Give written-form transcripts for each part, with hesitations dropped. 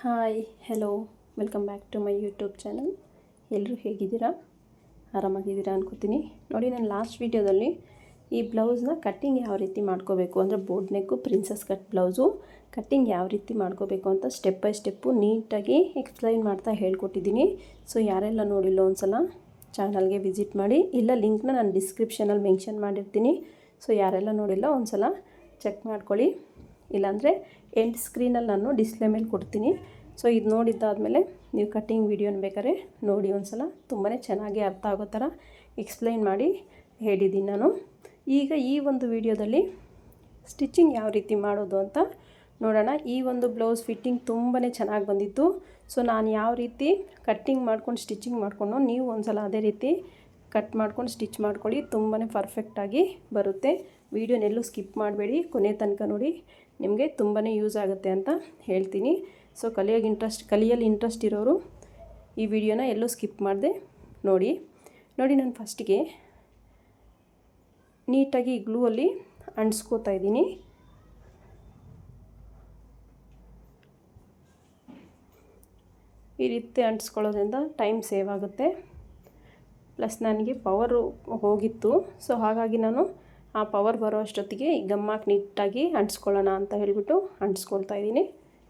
Hi hello welcome back to my YouTube channel. ಎಲ್ಲರೂ ಹೇಗಿದ್ದೀರಾ? ಆರಾಮಾಗಿದ್ದೀರಾ ಅನ್ಕೋತೀನಿ. ನೋಡಿ, ನಾನು ಲಾಸ್ಟ್ ವೀಡಿಯೋದಲ್ಲಿ ಈ ಬ್ಲೌಸ್ನ ಕಟ್ಟಿಂಗ್ ಯಾವ ರೀತಿ ಮಾಡ್ಕೋಬೇಕು ಅಂದರೆ boat neck princess cut blouse cutting ಯಾವ ರೀತಿ ಮಾಡ್ಕೋಬೇಕು ಅಂತ ಸ್ಟೆಪ್ ಬೈ ಸ್ಟೆಪ್ಪು ನೀಟಾಗಿ ಎಕ್ಸ್ಪ್ಲೈನ್ ಮಾಡ್ತಾ ಹೇಳ್ಕೊಟ್ಟಿದ್ದೀನಿ. ಸೊ ಯಾರೆಲ್ಲ ನೋಡಿಲ್ಲ ಒಂದ್ಸಲ ಚಾನಲ್ಗೆ ವಿಸಿಟ್ ಮಾಡಿ, ಇಲ್ಲ ಲಿಂಕ್ನ ನಾನು ಡಿಸ್ಕ್ರಿಪ್ಷನಲ್ಲಿ ಮೆನ್ಷನ್ ಮಾಡಿರ್ತೀನಿ. ಸೊ ಯಾರೆಲ್ಲ ನೋಡಿಲ್ಲ ಒಂದ್ಸಲ ಚೆಕ್ ಮಾಡ್ಕೊಳ್ಳಿ, ಇಲ್ಲಾಂದರೆ ಎಂಡ್ ಸ್ಕ್ರೀನಲ್ಲಿ ನಾನು ಡಿಸ್ಪ್ಲೇ ಮೇಲೆ ಕೊಡ್ತೀನಿ. ಸೊ ಇದು ನೋಡಿದ್ದಾದಮೇಲೆ ನೀವು ಕಟ್ಟಿಂಗ್ ವೀಡಿಯೋನ ಬೇಕಾದ್ರೆ ನೋಡಿ ಒಂದ್ಸಲ, ತುಂಬಾ ಚೆನ್ನಾಗಿ ಅರ್ಥ ಆಗೋ ಥರ ಎಕ್ಸ್ಪ್ಲೈನ್ ಮಾಡಿ ಹೇಳಿದ್ದೀನಿ ನಾನು. ಈಗ ಈ ಒಂದು ವಿಡಿಯೋದಲ್ಲಿ ಸ್ಟಿಚಿಂಗ್ ಯಾವ ರೀತಿ ಮಾಡೋದು ಅಂತ ನೋಡೋಣ. ಈ ಒಂದು ಬ್ಲೌಸ್ ಫಿಟ್ಟಿಂಗ್ ತುಂಬಾ ಚೆನ್ನಾಗಿ ಬಂದಿತ್ತು. ಸೊ ನಾನು ಯಾವ ರೀತಿ ಕಟ್ಟಿಂಗ್ ಮಾಡ್ಕೊಂಡು ಸ್ಟಿಚಿಂಗ್ ಮಾಡಿಕೊಂಡು ನೀವು ಒಂದ್ಸಲ ಅದೇ ರೀತಿ ಕಟ್ ಮಾಡ್ಕೊಂಡು ಸ್ಟಿಚ್ ಮಾಡ್ಕೊಳ್ಳಿ, ತುಂಬಾ ಪರ್ಫೆಕ್ಟಾಗಿ ಬರುತ್ತೆ. ವೀಡಿಯೋನೆಲ್ಲೂ ಸ್ಕಿಪ್ ಮಾಡಬೇಡಿ, ಕೊನೆ ತನಕ ನೋಡಿ, ನಿಮಗೆ ತುಂಬಾ ಯೂಸ್ ಆಗುತ್ತೆ ಅಂತ ಹೇಳ್ತೀನಿ. ಸೊ ಕಲಿಯಲ್ಲಿ ಇಂಟ್ರೆಸ್ಟ್ ಇರೋರು ಈ ವಿಡಿಯೋನ ಎಲ್ಲೂ ಸ್ಕಿಪ್ ಮಾಡದೆ ನೋಡಿ. ನಾನು ಫಸ್ಟಿಗೆ ನೀಟಾಗಿ ಗ್ಲೂ ಅಲ್ಲಿ ಅಂಟಿಸ್ಕೋತಾ ಇದ್ದೀನಿ. ಈ ರೀತಿ ಅಂಟಿಸ್ಕೊಳ್ಳೋದ್ರಿಂದ ಟೈಮ್ ಸೇವ್ ಆಗುತ್ತೆ, ಪ್ಲಸ್ ನನಗೆ ಪವರು ಹೋಗಿತ್ತು. ಸೊ ಹಾಗಾಗಿ ನಾನು ಆ ಪವರ್ ಬರೋ ಅಷ್ಟೊತ್ತಿಗೆ ಈ ಗಮ್ಮಾಕಿ ನೀಟಾಗಿ ಅಂಟಿಸ್ಕೊಳ್ಳೋಣ ಅಂತ ಹೇಳಿಬಿಟ್ಟು ಅಂಟಿಸ್ಕೊಳ್ತಾ ಇದ್ದೀನಿ.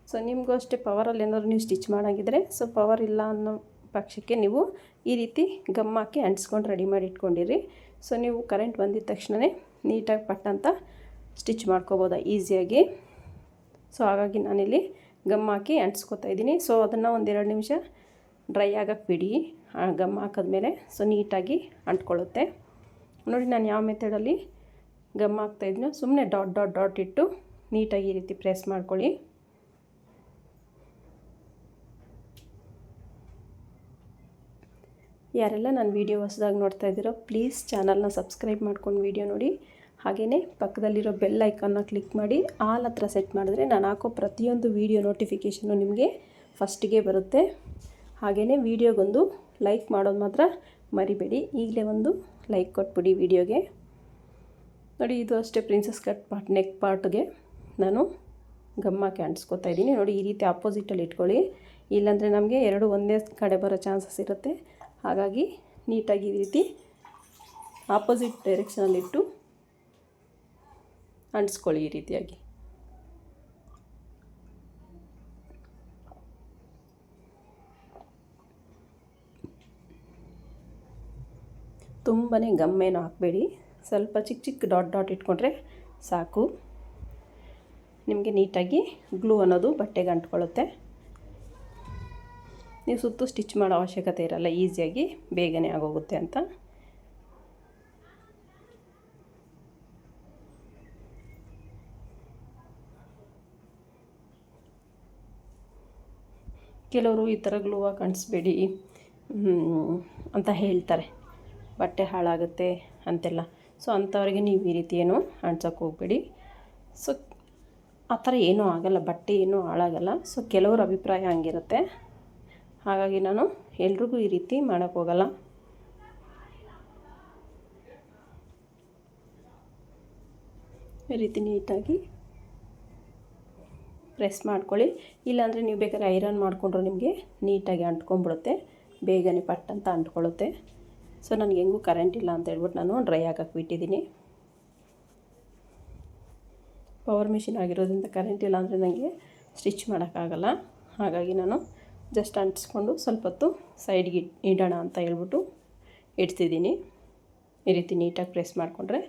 ಸೊ ನಿಮಗೂ ಅಷ್ಟೇ ಪವರಲ್ಲಿ ಏನಾದರೂ ನೀವು ಸ್ಟಿಚ್ ಮಾಡೋಂಗಿದ್ರೆ, ಸೊ ಪವರ್ ಇಲ್ಲ ಅನ್ನೋ ಪಕ್ಷಕ್ಕೆ ನೀವು ಈ ರೀತಿ ಗಮ್ಮಾಕಿ ಅಂಟಿಸ್ಕೊಂಡು ರೆಡಿ ಮಾಡಿ ಇಟ್ಕೊಂಡಿರಿ. ಸೊ ನೀವು ಕರೆಂಟ್ ಬಂದಿದ್ದ ತಕ್ಷಣವೇ ನೀಟಾಗಿ ಪಟ್ಟಂತ ಸ್ಟಿಚ್ ಮಾಡ್ಕೋಬೋದ ಈಸಿಯಾಗಿ. ಸೊ ಹಾಗಾಗಿ ನಾನಿಲ್ಲಿ ಗಮ್ಮಾಕಿ ಅಂಟಿಸ್ಕೊತಾ ಇದ್ದೀನಿ. ಸೊ ಅದನ್ನು ಒಂದೆರಡು ನಿಮಿಷ ಡ್ರೈ ಆಗಕ್ಕೆ ಬಿಡಿ. ಗಮ್ ಹಾಕಿದ್ಮೇಲೆ ಸೊ ನೀಟಾಗಿ ಅಂಟ್ಕೊಳ್ಳುತ್ತೆ. ನೋಡಿ, ನಾನು ಯಾವ ಮೆಥಡಲ್ಲಿ ಗಮ್ ಹಾಕ್ತಾಯಿದ್ದೀನೋ ಸುಮ್ಮನೆ ಡಾಟ್ ಡಾಟ್ ಡಾಟ್ ಇಟ್ಟು ನೀಟಾಗಿ ಈ ರೀತಿ ಪ್ರೆಸ್ ಮಾಡ್ಕೊಳ್ಳಿ. ಯಾರೆಲ್ಲ ನಾನು ವೀಡಿಯೋ ಹೊಸದಾಗಿ ನೋಡ್ತಾ ಇದ್ದೀರೋ ಪ್ಲೀಸ್ ಚಾನಲ್ನ ಸಬ್ಸ್ಕ್ರೈಬ್ ಮಾಡ್ಕೊಂಡು ವೀಡಿಯೋ ನೋಡಿ. ಹಾಗೆಯೇ ಪಕ್ಕದಲ್ಲಿರೋ ಬೆಲ್ ಐಕಾನ್ನ ಕ್ಲಿಕ್ ಮಾಡಿ ಆಲ್ ಹತ್ರ ಸೆಟ್ ಮಾಡಿದ್ರೆ ನಾನು ಹಾಕೋ ಪ್ರತಿಯೊಂದು ವೀಡಿಯೋ ನೋಟಿಫಿಕೇಷನ್ನು ನಿಮಗೆ ಫಸ್ಟಿಗೆ ಬರುತ್ತೆ. ಹಾಗೆಯೇ ವೀಡಿಯೋಗೊಂದು ಲೈಕ್ ಮಾಡೋದು ಮಾತ್ರ ಮರಿಬೇಡಿ. ಈಗಲೇ ಒಂದು ಲೈಕ್ ಕೊಟ್ಬಿಡಿ ವೀಡಿಯೋಗೆ. ನೋಡಿ, ಇದು ಅಷ್ಟೇ ಪ್ರಿನ್ಸಸ್ ಕಟ್ ನೆಕ್ ಪಾರ್ಟ್ಗೆ ನಾನು ಗಮ್ಮಾಕಿ ಅಂಟಿಸ್ಕೊತಾ ಇದ್ದೀನಿ. ನೋಡಿ, ಈ ರೀತಿ ಆಪೋಸಿಟಲ್ಲಿ ಇಟ್ಕೊಳ್ಳಿ, ಇಲ್ಲಾಂದರೆ ನಮಗೆ ಎರಡು ಒಂದೇ ಕಡೆ ಬರೋ ಚಾನ್ಸಸ್ ಇರುತ್ತೆ. ಹಾಗಾಗಿ ನೀಟಾಗಿ ಈ ರೀತಿ ಆಪೋಸಿಟ್ ಡೈರೆಕ್ಷನಲ್ಲಿಟ್ಟು ಅಂಟಿಸ್ಕೊಳ್ಳಿ ಈ ರೀತಿಯಾಗಿ. ತುಂಬಾ ಗಮ್ಮೇನೂ ಹಾಕಬೇಡಿ, ಸ್ವಲ್ಪ ಚಿಕ್ಕ ಚಿಕ್ಕ ಡಾಟ್ ಡಾಟ್ ಇಟ್ಕೊಂಡ್ರೆ ಸಾಕು. ನಿಮಗೆ ನೀಟಾಗಿ ಗ್ಲೂ ಅನ್ನೋದು ಬಟ್ಟೆಗೆ ಅಂಟ್ಕೊಳ್ಳುತ್ತೆ. ನೀವು ಸುತ್ತು ಸ್ಟಿಚ್ ಮಾಡೋ ಅವಶ್ಯಕತೆ ಇರಲ್ಲ, ಈಸಿಯಾಗಿ ಬೇಗನೆ ಆಗೋಗುತ್ತೆ ಅಂತ. ಕೆಲವರು ಈ ಥರ ಗ್ಲೂ ಹಾಕಿ ಅಂಟಿಸ್ಬೇಡಿ ಅಂತ ಹೇಳ್ತಾರೆ, ಬಟ್ಟೆ ಹಾಳಾಗುತ್ತೆ ಅಂತೆಲ್ಲ. ಸೊ ಅಂಥವ್ರಿಗೆ ನೀವು ಈ ರೀತಿ ಏನೂ ಅಂಟ್ಸೋಕ್ಕೆ ಹೋಗಬೇಡಿ. ಸೊ ಆ ಥರ ಏನೂ ಆಗೋಲ್ಲ, ಬಟ್ಟೆ ಏನೂ ಹಾಳಾಗಲ್ಲ. ಸೊ ಕೆಲವ್ರ ಅಭಿಪ್ರಾಯ ಹಂಗಿರುತ್ತೆ, ಹಾಗಾಗಿ ನಾನು ಎಲ್ರಿಗೂ ಈ ರೀತಿ ಮಾಡೋಕ್ಕೋಗಲ್ಲ. ಈ ರೀತಿ ನೀಟಾಗಿ ಪ್ರೆಸ್ ಮಾಡ್ಕೊಳ್ಳಿ. ಇಲ್ಲಾಂದರೆ ನೀವು ಬೇಕಾದ್ರೆ ಐರನ್ ಮಾಡಿಕೊಂಡ್ರು ನಿಮಗೆ ನೀಟಾಗಿ ಅಂಟ್ಕೊಂಡ್ಬಿಡುತ್ತೆ, ಬೇಗನೆ ಪಟ್ಟಂತ ಅಂಟ್ಕೊಳ್ಳುತ್ತೆ. ಸೊ ನನಗೆ ಹೆಂಗೂ ಕರೆಂಟ್ ಇಲ್ಲ ಅಂತ ಹೇಳ್ಬಿಟ್ಟು ನಾನು ಡ್ರೈ ಹಾಕಕ್ಕೆ ಬಿಟ್ಟಿದ್ದೀನಿ. ಪವರ್ ಮಿಷಿನ್ ಆಗಿರೋದ್ರಿಂದ ಕರೆಂಟ್ ಇಲ್ಲ ಅಂದರೆ ನನಗೆ ಸ್ಟಿಚ್ ಮಾಡೋಕ್ಕಾಗಲ್ಲ. ಹಾಗಾಗಿ ನಾನು ಜಸ್ಟ್ ಅಂಟಿಸ್ಕೊಂಡು ಸ್ವಲ್ಪ ಹೊತ್ತು ಸೈಡ್ಗೆ ಇಡೋಣ ಅಂತ ಹೇಳ್ಬಿಟ್ಟು ಇಡ್ತಿದ್ದೀನಿ. ಈ ರೀತಿ ನೀಟಾಗಿ ಪ್ರೆಸ್ ಮಾಡಿಕೊಂಡ್ರೆ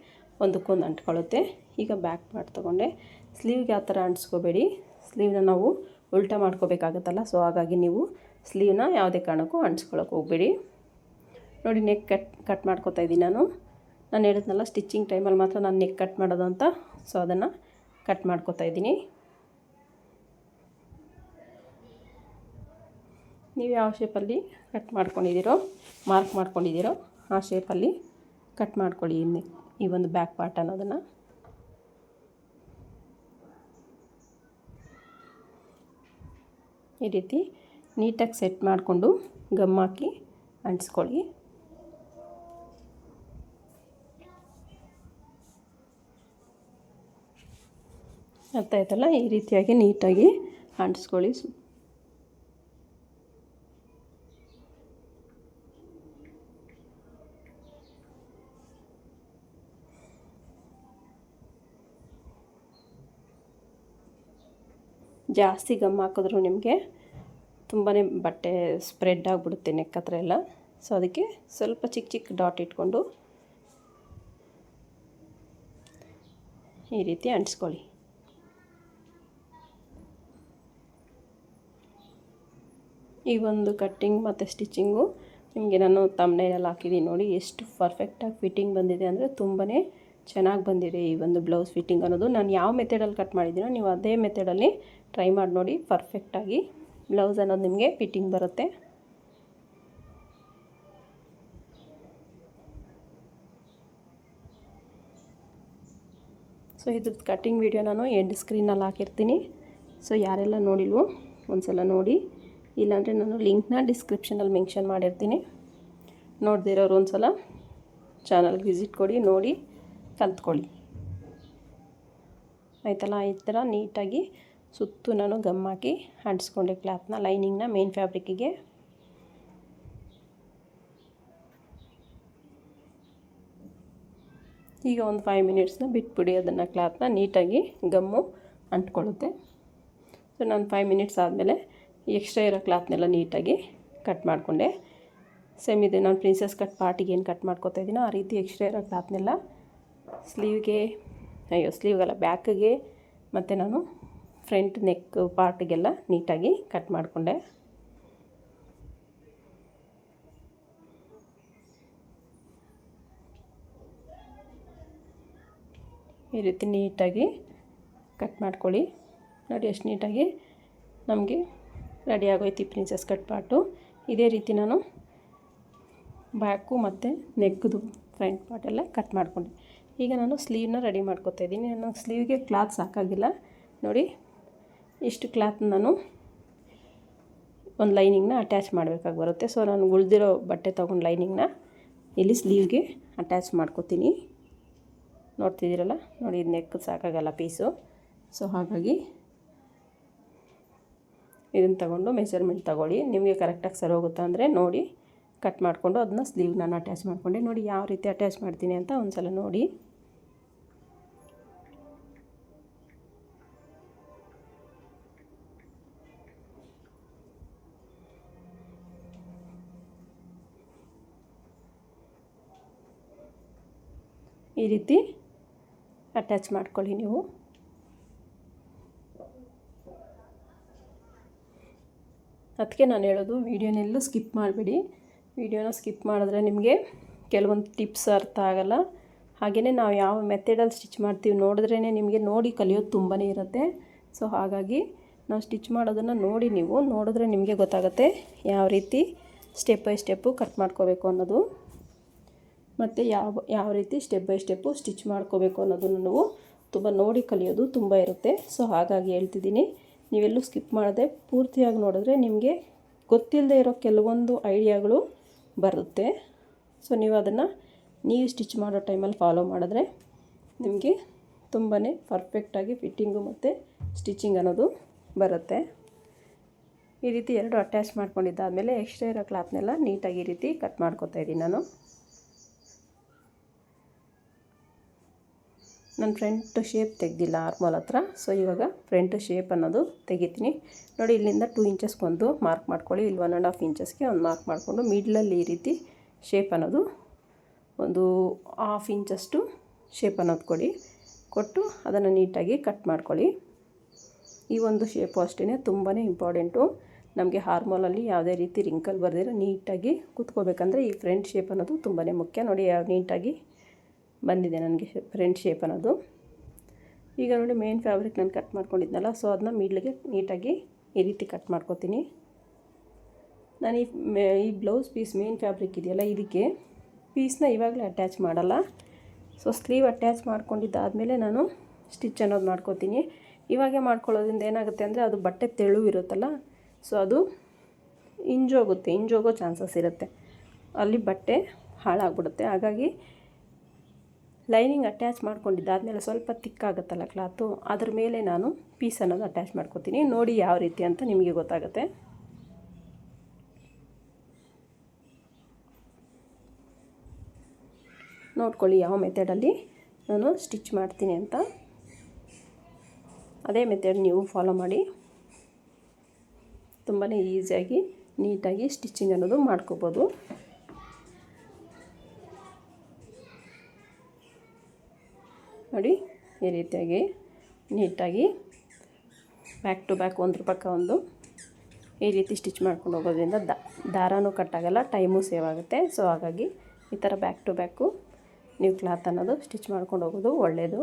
ಒಂದಕ್ಕೊಂದು ಅಂಟ್ಕೊಳ್ಳುತ್ತೆ. ಈಗ ಬ್ಯಾಕ್ ಪಾರ್ಟ್ ತೊಗೊಂಡೆ. ಸ್ಲೀವ್ಗೆ ಆ ಥರ ಅಂಟಿಸ್ಕೋಬೇಡಿ, ಸ್ಲೀವ್ನ ನಾವು ಉಲ್ಟಾ ಮಾಡ್ಕೋಬೇಕಾಗತ್ತಲ್ಲ. ಸೊ ಹಾಗಾಗಿ ನೀವು ಸ್ಲೀವ್ನ ಯಾವುದೇ ಕಾರಣಕ್ಕೂ ಅಂಟಿಸ್ಕೊಳ್ಳೋಕೆ ಹೋಗಬೇಡಿ. ನೋಡಿ, ನೆಕ್ ಕಟ್ ಮಾಡ್ಕೋತಾ ಇದ್ದೀನಿ ನಾನು ಹೇಳಿದ್ನಲ್ಲ ಸ್ಟಿಚಿಂಗ್ ಟೈಮಲ್ಲಿ ಮಾತ್ರ ನಾನು ನೆಕ್ ಕಟ್ ಮಾಡೋದು ಅಂತ. ಸೊ ಅದನ್ನು ಕಟ್ ಮಾಡ್ಕೋತಾ ಇದ್ದೀನಿ. ನೀವು ಯಾವ ಶೇಪಲ್ಲಿ ಕಟ್ ಮಾಡ್ಕೊಂಡಿದ್ದೀರೋ, ಮಾರ್ಕ್ ಮಾಡ್ಕೊಂಡಿದ್ದೀರೋ ಆ ಶೇಪಲ್ಲಿ ಕಟ್ ಮಾಡ್ಕೊಳ್ಳಿ ಈ ಒಂದು ಬ್ಯಾಕ್ ಪಾರ್ಟ್ ಅನ್ನೋದನ್ನು. ಈ ರೀತಿ ನೀಟಾಗಿ ಸೆಟ್ ಮಾಡಿಕೊಂಡು ಗಮ್ ಹಾಕಿ ಅಂಟಿಸ್ಕೊಳ್ಳಿ. ಅರ್ಥ ಆಯ್ತಲ್ಲ, ಈ ರೀತಿಯಾಗಿ ನೀಟಾಗಿ ಅಂಟಿಸ್ಕೊಳ್ಳಿ. ಜಾಸ್ತಿ ಗಮ್ ಹಾಕಿದ್ರು ನಿಮಗೆ ತುಂಬಾ ಬಟ್ಟೆ ಸ್ಪ್ರೆಡ್ ಆಗಿಬಿಡುತ್ತೆ ನೆಕ್ ಹತ್ರ ಎಲ್ಲ. ಸೊ ಅದಕ್ಕೆ ಸ್ವಲ್ಪ ಚಿಕ್ಕ ಚಿಕ್ಕ ಡಾಟ್ ಇಟ್ಕೊಂಡು ಈ ರೀತಿ ಅಂಟಿಸ್ಕೊಳ್ಳಿ. ಈ ಒಂದು ಕಟ್ಟಿಂಗ್ ಮತ್ತು ಸ್ಟಿಚಿಂಗು ನಿಮಗೆ ನಾನು ತಮ್ನೇಲಲ್ಲಿ ಹಾಕಿದ್ದೀನಿ ನೋಡಿ, ಎಷ್ಟು ಪರ್ಫೆಕ್ಟಾಗಿ ಫಿಟ್ಟಿಂಗ್ ಬಂದಿದೆ ಅಂದರೆ ತುಂಬಾ ಚೆನ್ನಾಗಿ ಬಂದಿದೆ ಈ ಒಂದು ಬ್ಲೌಸ್ ಫಿಟ್ಟಿಂಗ್ ಅನ್ನೋದು. ನಾನು ಯಾವ ಮೆಥಡಲ್ಲಿ ಕಟ್ ಮಾಡಿದ್ದೀನೋ ನೀವು ಅದೇ ಮೆಥಡಲ್ಲಿ ಟ್ರೈ ಮಾಡಿ ನೋಡಿ, ಪರ್ಫೆಕ್ಟಾಗಿ ಬ್ಲೌಸ್ ಅನ್ನೋದು ನಿಮಗೆ ಫಿಟ್ಟಿಂಗ್ ಬರುತ್ತೆ. ಸೊ ಇದ್ರದ್ದು ಕಟ್ಟಿಂಗ್ ವಿಡಿಯೋ ನಾನು ಎಂಡ್ ಸ್ಕ್ರೀನಲ್ಲಿ ಹಾಕಿರ್ತೀನಿ. ಸೊ ಯಾರೆಲ್ಲ ನೋಡಿಲ್ವೋ ಒಂದು ಸಲ ನೋಡಿ, ಇಲ್ಲಾಂದರೆ ನಾನು ಲಿಂಕ್ನ ಡಿಸ್ಕ್ರಿಪ್ಷನಲ್ಲಿ ಮೆನ್ಷನ್ ಮಾಡಿರ್ತೀನಿ. ನೋಡ್ದಿರೋರು ಒಂದು ಸಲ ಚಾನಲ್ಗೆ ವಿಸಿಟ್ ಕೊಡಿ, ನೋಡಿ ಕಲ್ತ್ಕೊಳ್ಳಿ ಆಯ್ತಲ್ಲ. ಈ ಥರ ನೀಟಾಗಿ ಸುತ್ತು ನಾನು ಗಮ್ ಹಾಕಿ ಅಂಟಿಸ್ಕೊಂಡೆ ಕ್ಲಾತ್ನ, ಲೈನಿಂಗ್ನ ಮೇನ್ ಫ್ಯಾಬ್ರಿಕ್ಕಿಗೆ. ಈಗ ಒಂದು 5 ಮಿನಿಟ್ಸ್ನ ಬಿಟ್ಬಿಡಿ, ಅದನ್ನು ಕ್ಲಾತ್ನ ನೀಟಾಗಿ ಗಮ್ಮು ಅಂಟ್ಕೊಳ್ಳುತ್ತೆ. ಸೊ ನಾನು 5 ಮಿನಿಟ್ಸ್ ಆದಮೇಲೆ ಎಕ್ಸ್ಟ್ರಾ ಇರೋ ಕ್ಲಾತ್ನೆಲ್ಲ ನೀಟಾಗಿ ಕಟ್ ಮಾಡಿಕೊಂಡೆ. ಸೇಮ್ ಇದೆ ನಾನು ಪ್ರಿನ್ಸಸ್ ಕಟ್ ಪಾರ್ಟಿಗೆ ಏನು ಕಟ್ ಮಾಡ್ಕೊತಾ ಇದ್ದೀನೋ ಆ ರೀತಿ ಎಕ್ಸ್ಟ್ರಾ ಇರೋ ಕ್ಲಾತ್ನೆಲ್ಲ ಸ್ಲೀವ್ಗೆಲ್ಲ ಬ್ಯಾಕಿಗೆ ಮತ್ತು ನಾನು ಫ್ರಂಟ್ ನೆಕ್ ಪಾರ್ಟಿಗೆಲ್ಲ ನೀಟಾಗಿ ಕಟ್ ಮಾಡಿಕೊಂಡೆ. ಈ ರೀತಿ ನೀಟಾಗಿ ಕಟ್ ಮಾಡ್ಕೊಳ್ಳಿ. ನೋಡಿ ಎಷ್ಟು ನೀಟಾಗಿ ನಮಗೆ ರೆಡಿ ಆಗೋಯ್ತು ಪ್ರಿನ್ಸಸ್ ಕಟ್ ಪಾರ್ಟು. ಇದೇ ರೀತಿ ನಾನು ಬ್ಯಾಕು ಮತ್ತು ನೆಕ್ದು ಫ್ರಂಟ್ ಪಾರ್ಟೆಲ್ಲ ಕಟ್ ಮಾಡಿಕೊಂಡೆ. ಈಗ ನಾನು ಸ್ಲೀವ್ನ ರೆಡಿ ಮಾಡ್ಕೊತಾ ಇದ್ದೀನಿ. ನಾನು ಸ್ಲೀವ್ಗೆ ಕ್ಲಾತ್ ಸಾಕಾಗಿಲ್ಲ ನೋಡಿ, ಇಷ್ಟು ಕ್ಲಾತ್ ನಾನು ಒಂದು ಲೈನಿಂಗ್ನ ಅಟ್ಯಾಚ್ ಮಾಡಬೇಕಾಗಿ ಬರುತ್ತೆ. ಸೊ ನಾನು ಉಳಿದಿರೋ ಬಟ್ಟೆ ತೊಗೊಂಡು ಲೈನಿಂಗ್ನ ಇಲ್ಲಿ ಸ್ಲೀವ್ಗೆ ಅಟ್ಯಾಚ್ ಮಾಡ್ಕೊತೀನಿ. ನೋಡ್ತಿದ್ದೀರಲ್ಲ ನೋಡಿ, ಇದು ನೆಕ್ ಸಾಕಾಗಲ್ಲ ಪೀಸು. ಸೊ ಹಾಗಾಗಿ ಇದನ್ನು ತಗೊಂಡು ಮೆಜರ್ಮೆಂಟ್ ತಗೊಳ್ಳಿ. ನಿಮಗೆ ಕರೆಕ್ಟಾಗಿ ಸರಿ ಹೋಗುತ್ತಾ ಅಂದರೆ ನೋಡಿ ಕಟ್ ಮಾಡಿಕೊಂಡು ಅದನ್ನ ಸ್ಲೀವ್ ನಾನು ಅಟ್ಯಾಚ್ ಮಾಡಿಕೊಂಡೆ. ನೋಡಿ ಯಾವ ರೀತಿ ಅಟ್ಯಾಚ್ ಮಾಡ್ತೀನಿ ಅಂತ ಒಂದು ಸಲ ನೋಡಿ. ಈ ರೀತಿ ಅಟ್ಯಾಚ್ ಮಾಡ್ಕೊಳ್ಳಿ ನೀವು. ಅದಕ್ಕೆ ನಾನು ಹೇಳೋದು ವೀಡಿಯೋನೆಲ್ಲೂ ಸ್ಕಿಪ್ ಮಾಡಬೇಡಿ. ವೀಡಿಯೋನ ಸ್ಕಿಪ್ ಮಾಡಿದ್ರೆ ನಿಮಗೆ ಕೆಲವೊಂದು ಟಿಪ್ಸ್ ಅರ್ಥ ಆಗೋಲ್ಲ. ಹಾಗೆಯೇ ನಾವು ಯಾವ ಮೆಥಡಲ್ಲಿ ಸ್ಟಿಚ್ ಮಾಡ್ತೀವಿ ನೋಡಿದ್ರೇ ನಿಮಗೆ ನೋಡಿ ಕಲಿಯೋದು ತುಂಬಾ ಇರುತ್ತೆ. ಸೊ ಹಾಗಾಗಿ ನಾವು ಸ್ಟಿಚ್ ಮಾಡೋದನ್ನು ನೋಡಿ ನೀವು ನೋಡಿದ್ರೆ ನಿಮಗೆ ಗೊತ್ತಾಗುತ್ತೆ ಯಾವ ರೀತಿ ಸ್ಟೆಪ್ ಬೈ ಸ್ಟೆಪ್ಪು ಕಟ್ ಮಾಡ್ಕೋಬೇಕು ಅನ್ನೋದು, ಮತ್ತು ಯಾವ ರೀತಿ ಸ್ಟೆಪ್ ಬೈ ಸ್ಟೆಪ್ಪು ಸ್ಟಿಚ್ ಮಾಡ್ಕೋಬೇಕು ಅನ್ನೋದನ್ನು ನಾವು ತುಂಬ ನೋಡಿ ಕಲಿಯೋದು ತುಂಬ ಇರುತ್ತೆ. ಸೊ ಹಾಗಾಗಿ ಹೇಳ್ತಿದ್ದೀನಿ, ನೀವೆಲ್ಲೂ ಸ್ಕಿಪ್ ಮಾಡದೆ ಪೂರ್ತಿಯಾಗಿ ನೋಡಿದ್ರೆ ನಿಮಗೆ ಗೊತ್ತಿಲ್ಲದೆ ಇರೋ ಕೆಲವೊಂದು ಐಡಿಯಾಗಳು ಬರುತ್ತೆ. ಸೊ ನೀವು ಅದನ್ನು ಸ್ಟಿಚ್ ಮಾಡೋ ಟೈಮಲ್ಲಿ ಫಾಲೋ ಮಾಡಿದ್ರೆ ನಿಮಗೆ ತುಂಬಾ ಪರ್ಫೆಕ್ಟಾಗಿ ಫಿಟ್ಟಿಂಗು ಮತ್ತು ಸ್ಟಿಚಿಂಗ್ ಅನ್ನೋದು ಬರುತ್ತೆ. ಈ ರೀತಿ ಎರಡು ಅಟ್ಯಾಚ್ ಮಾಡ್ಕೊಂಡಿದ್ದಾದಮೇಲೆ ಎಕ್ಸ್ಟ್ರಾ ಇರೋ ಕ್ಲಾತ್ನೆಲ್ಲ ನೀಟಾಗಿ ಈ ರೀತಿ ಕಟ್ ಮಾಡ್ಕೊತಾ ಇದ್ದೀನಿ ನಾನು ಫ್ರಂಟ್ ಶೇಪ್ ತೆಗೆದಿಲ್ಲ ಆರ್ಮೋಲ್ ಹತ್ರ. ಸೊ ಇವಾಗ ಫ್ರಂಟ್ ಶೇಪ್ ಅನ್ನೋದು ತೆಗಿತೀನಿ ನೋಡಿ. ಇಲ್ಲಿಂದ 2 ಇಂಚಸ್ಗೆ ಒಂದು ಮಾರ್ಕ್ ಮಾಡ್ಕೊಳ್ಳಿ, ಇಲ್ಲಿ 1.5 ಇಂಚಸ್ಗೆ ಒಂದು ಮಾರ್ಕ್ ಮಾಡಿಕೊಂಡು ಮಿಡ್ಲಲ್ಲಿ ಈ ರೀತಿ ಶೇಪ್ ಅನ್ನೋದು ಒಂದು 1/2 ಇಂಚಷ್ಟು ಶೇಪ್ ಅನ್ನೋದು ಕೊಟ್ಟು ಅದನ್ನು ನೀಟಾಗಿ ಕಟ್ ಮಾಡ್ಕೊಳ್ಳಿ. ಈ ಒಂದು ಶೇಪು ಅಷ್ಟೇ ತುಂಬಾ ಇಂಪಾರ್ಟೆಂಟು. ನಮಗೆ ಹಾರ್ಮೋಲಲ್ಲಿ ಯಾವುದೇ ರೀತಿ ರಿಂಕಲ್ ಬರ್ದಿರೋ ನೀಟಾಗಿ ಕೂತ್ಕೋಬೇಕಂದ್ರೆ ಈ ಫ್ರಂಟ್ ಶೇಪ್ ಅನ್ನೋದು ತುಂಬಾ ಮುಖ್ಯ. ನೋಡಿ ಯಾವ ನೀಟಾಗಿ ಬಂದಿದೆ ನನಗೆ ಫ್ರಂಟ್ ಶೇಪ್ ಅನ್ನೋದು. ಈಗ ನೋಡಿ ಮೇನ್ ಫ್ಯಾಬ್ರಿಕ್ ನಾನು ಕಟ್ ಮಾಡ್ಕೊಂಡಿದ್ನಲ್ಲ, ಸೊ ಅದನ್ನ ಮಿಡ್ಲಿಗೆ ನೀಟಾಗಿ ಈ ರೀತಿ ಕಟ್ ಮಾಡ್ಕೊತೀನಿ. ನಾನು ಈ ಬ್ಲೌಸ್ ಪೀಸ್ ಮೇನ್ ಫ್ಯಾಬ್ರಿಕ್ ಇದೆಯಲ್ಲ, ಇದಕ್ಕೆ ಪೀಸ್ನ ಇವಾಗಲೇ ಅಟ್ಯಾಚ್ ಮಾಡಲ್ಲ. ಸೊ ಸ್ಲೀವ್ ಅಟ್ಯಾಚ್ ಮಾಡ್ಕೊಂಡಿದ್ದಾದಮೇಲೆ ನಾನು ಸ್ಟಿಚ್ ಅನ್ನೋದು ಮಾಡ್ಕೊತೀನಿ. ಇವಾಗೆ ಮಾಡ್ಕೊಳ್ಳೋದ್ರಿಂದ ಏನಾಗುತ್ತೆ ಅಂದರೆ ಅದು ಬಟ್ಟೆ ತೆಳು ಇರುತ್ತಲ್ಲ, ಸೊ ಅದು ಇಂಜೋಗೋ ಚಾನ್ಸಸ್ ಇರುತ್ತೆ, ಅಲ್ಲಿ ಬಟ್ಟೆ ಹಾಳಾಗ್ಬಿಡುತ್ತೆ. ಹಾಗಾಗಿ ಲೈನಿಂಗ್ ಅಟ್ಯಾಚ್ ಮಾಡ್ಕೊಂಡಿದ್ದಾದಮೇಲೆ ಸ್ವಲ್ಪ ತಿಕ್ಕಾಗುತ್ತಲ್ಲ ಕ್ಲಾತು, ಅದ್ರ ಮೇಲೆ ನಾನು ಪೀಸ್ ಅನ್ನೋದು ಅಟ್ಯಾಚ್ ಮಾಡ್ಕೊತೀನಿ. ನೋಡಿ ಯಾವ ರೀತಿ ಅಂತ ನಿಮಗೆ ಗೊತ್ತಾಗುತ್ತೆ. ನೋಡ್ಕೊಳ್ಳಿ ಯಾವ ಮೆಥಡಲ್ಲಿ ನಾನು ಸ್ಟಿಚ್ ಮಾಡ್ತೀನಿ ಅಂತ. ಅದೇ ಮೆಥಡ್ ನೀವು ಫಾಲೋ ಮಾಡಿ. ತುಂಬಾ ಈಸಿಯಾಗಿ ನೀಟಾಗಿ ಸ್ಟಿಚಿಂಗ್ ಅನ್ನೋದು ಮಾಡ್ಕೋಬೋದು. ನೋಡಿ ಈ ರೀತಿಯಾಗಿ ನೀಟಾಗಿ ಬ್ಯಾಕ್ ಟು ಬ್ಯಾಕ್ ಒಂದ್ರ ಪಕ್ಕ ಒಂದು ಈ ರೀತಿ ಸ್ಟಿಚ್ ಮಾಡ್ಕೊಂಡು ಹೋಗೋದ್ರಿಂದ ದಾರನೂ ಕಟ್ಟಾಗಲ್ಲ, ಟೈಮು ಸೇವ್ ಆಗುತ್ತೆ. ಸೊ ಹಾಗಾಗಿ ಈ ಥರ ಬ್ಯಾಕ್ ಟು ಬ್ಯಾಕು ನೀವು ಕ್ಲಾತ್ ಅನ್ನೋದು ಸ್ಟಿಚ್ ಮಾಡ್ಕೊಂಡು ಹೋಗೋದು ಒಳ್ಳೆಯದು.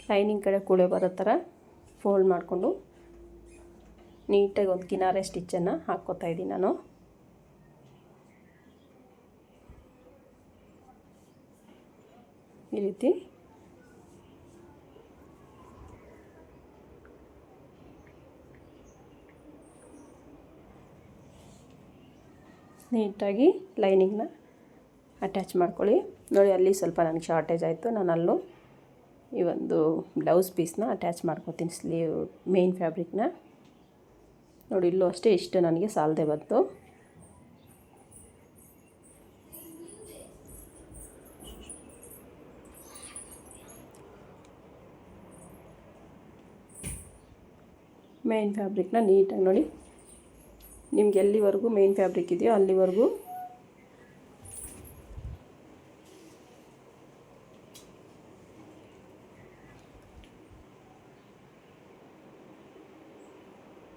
ಲೈನಿಂಗ್ ಕಡೆ ಕೂಳೆ ಬರೋ ಥರ ಫೋಲ್ಡ್ ಮಾಡಿಕೊಂಡು ನೀಟಾಗಿ ಒಂದು ಕಿನಾರೆ ಸ್ಟಿಚ್ಚನ್ನು ಹಾಕ್ಕೋತಾ ಇದ್ದೀನಿ ನಾನು. ಈ ರೀತಿ ನೀಟಾಗಿ ಲೈನಿಂಗ್ನ ಅಟ್ಯಾಚ್ ಮಾಡ್ಕೊಳ್ಳಿ. ನೋಡಿ ಅಲ್ಲಿ ಸ್ವಲ್ಪ ನನಗೆ ಶಾರ್ಟೇಜ್ ಆಯಿತು, ನಾನು ಅಲ್ಲೂ ಈ ಒಂದು ಬ್ಲೌಸ್ ಪೀಸ್ನ ಅಟ್ಯಾಚ್ ಮಾಡ್ಕೊತೀನಿ, ಸ್ಲೀವ್ ಮೇನ್ ಫ್ಯಾಬ್ರಿಕ್ನ. ನೋಡಿ ಇಲ್ಲೂ ಅಷ್ಟೇ ಇಷ್ಟು ನನಗೆ ಸಾಲದೆ ಬಂತು. ಮೇನ್ ಫ್ಯಾಬ್ರಿಕ್ನ ನೀಟಾಗಿ ನೋಡಿ, ನಿಮ್ಗೆ ಎಲ್ಲಿವರೆಗೂ ಮೇನ್ ಫ್ಯಾಬ್ರಿಕ್ ಇದೆಯೋ ಅಲ್ಲಿವರೆಗೂ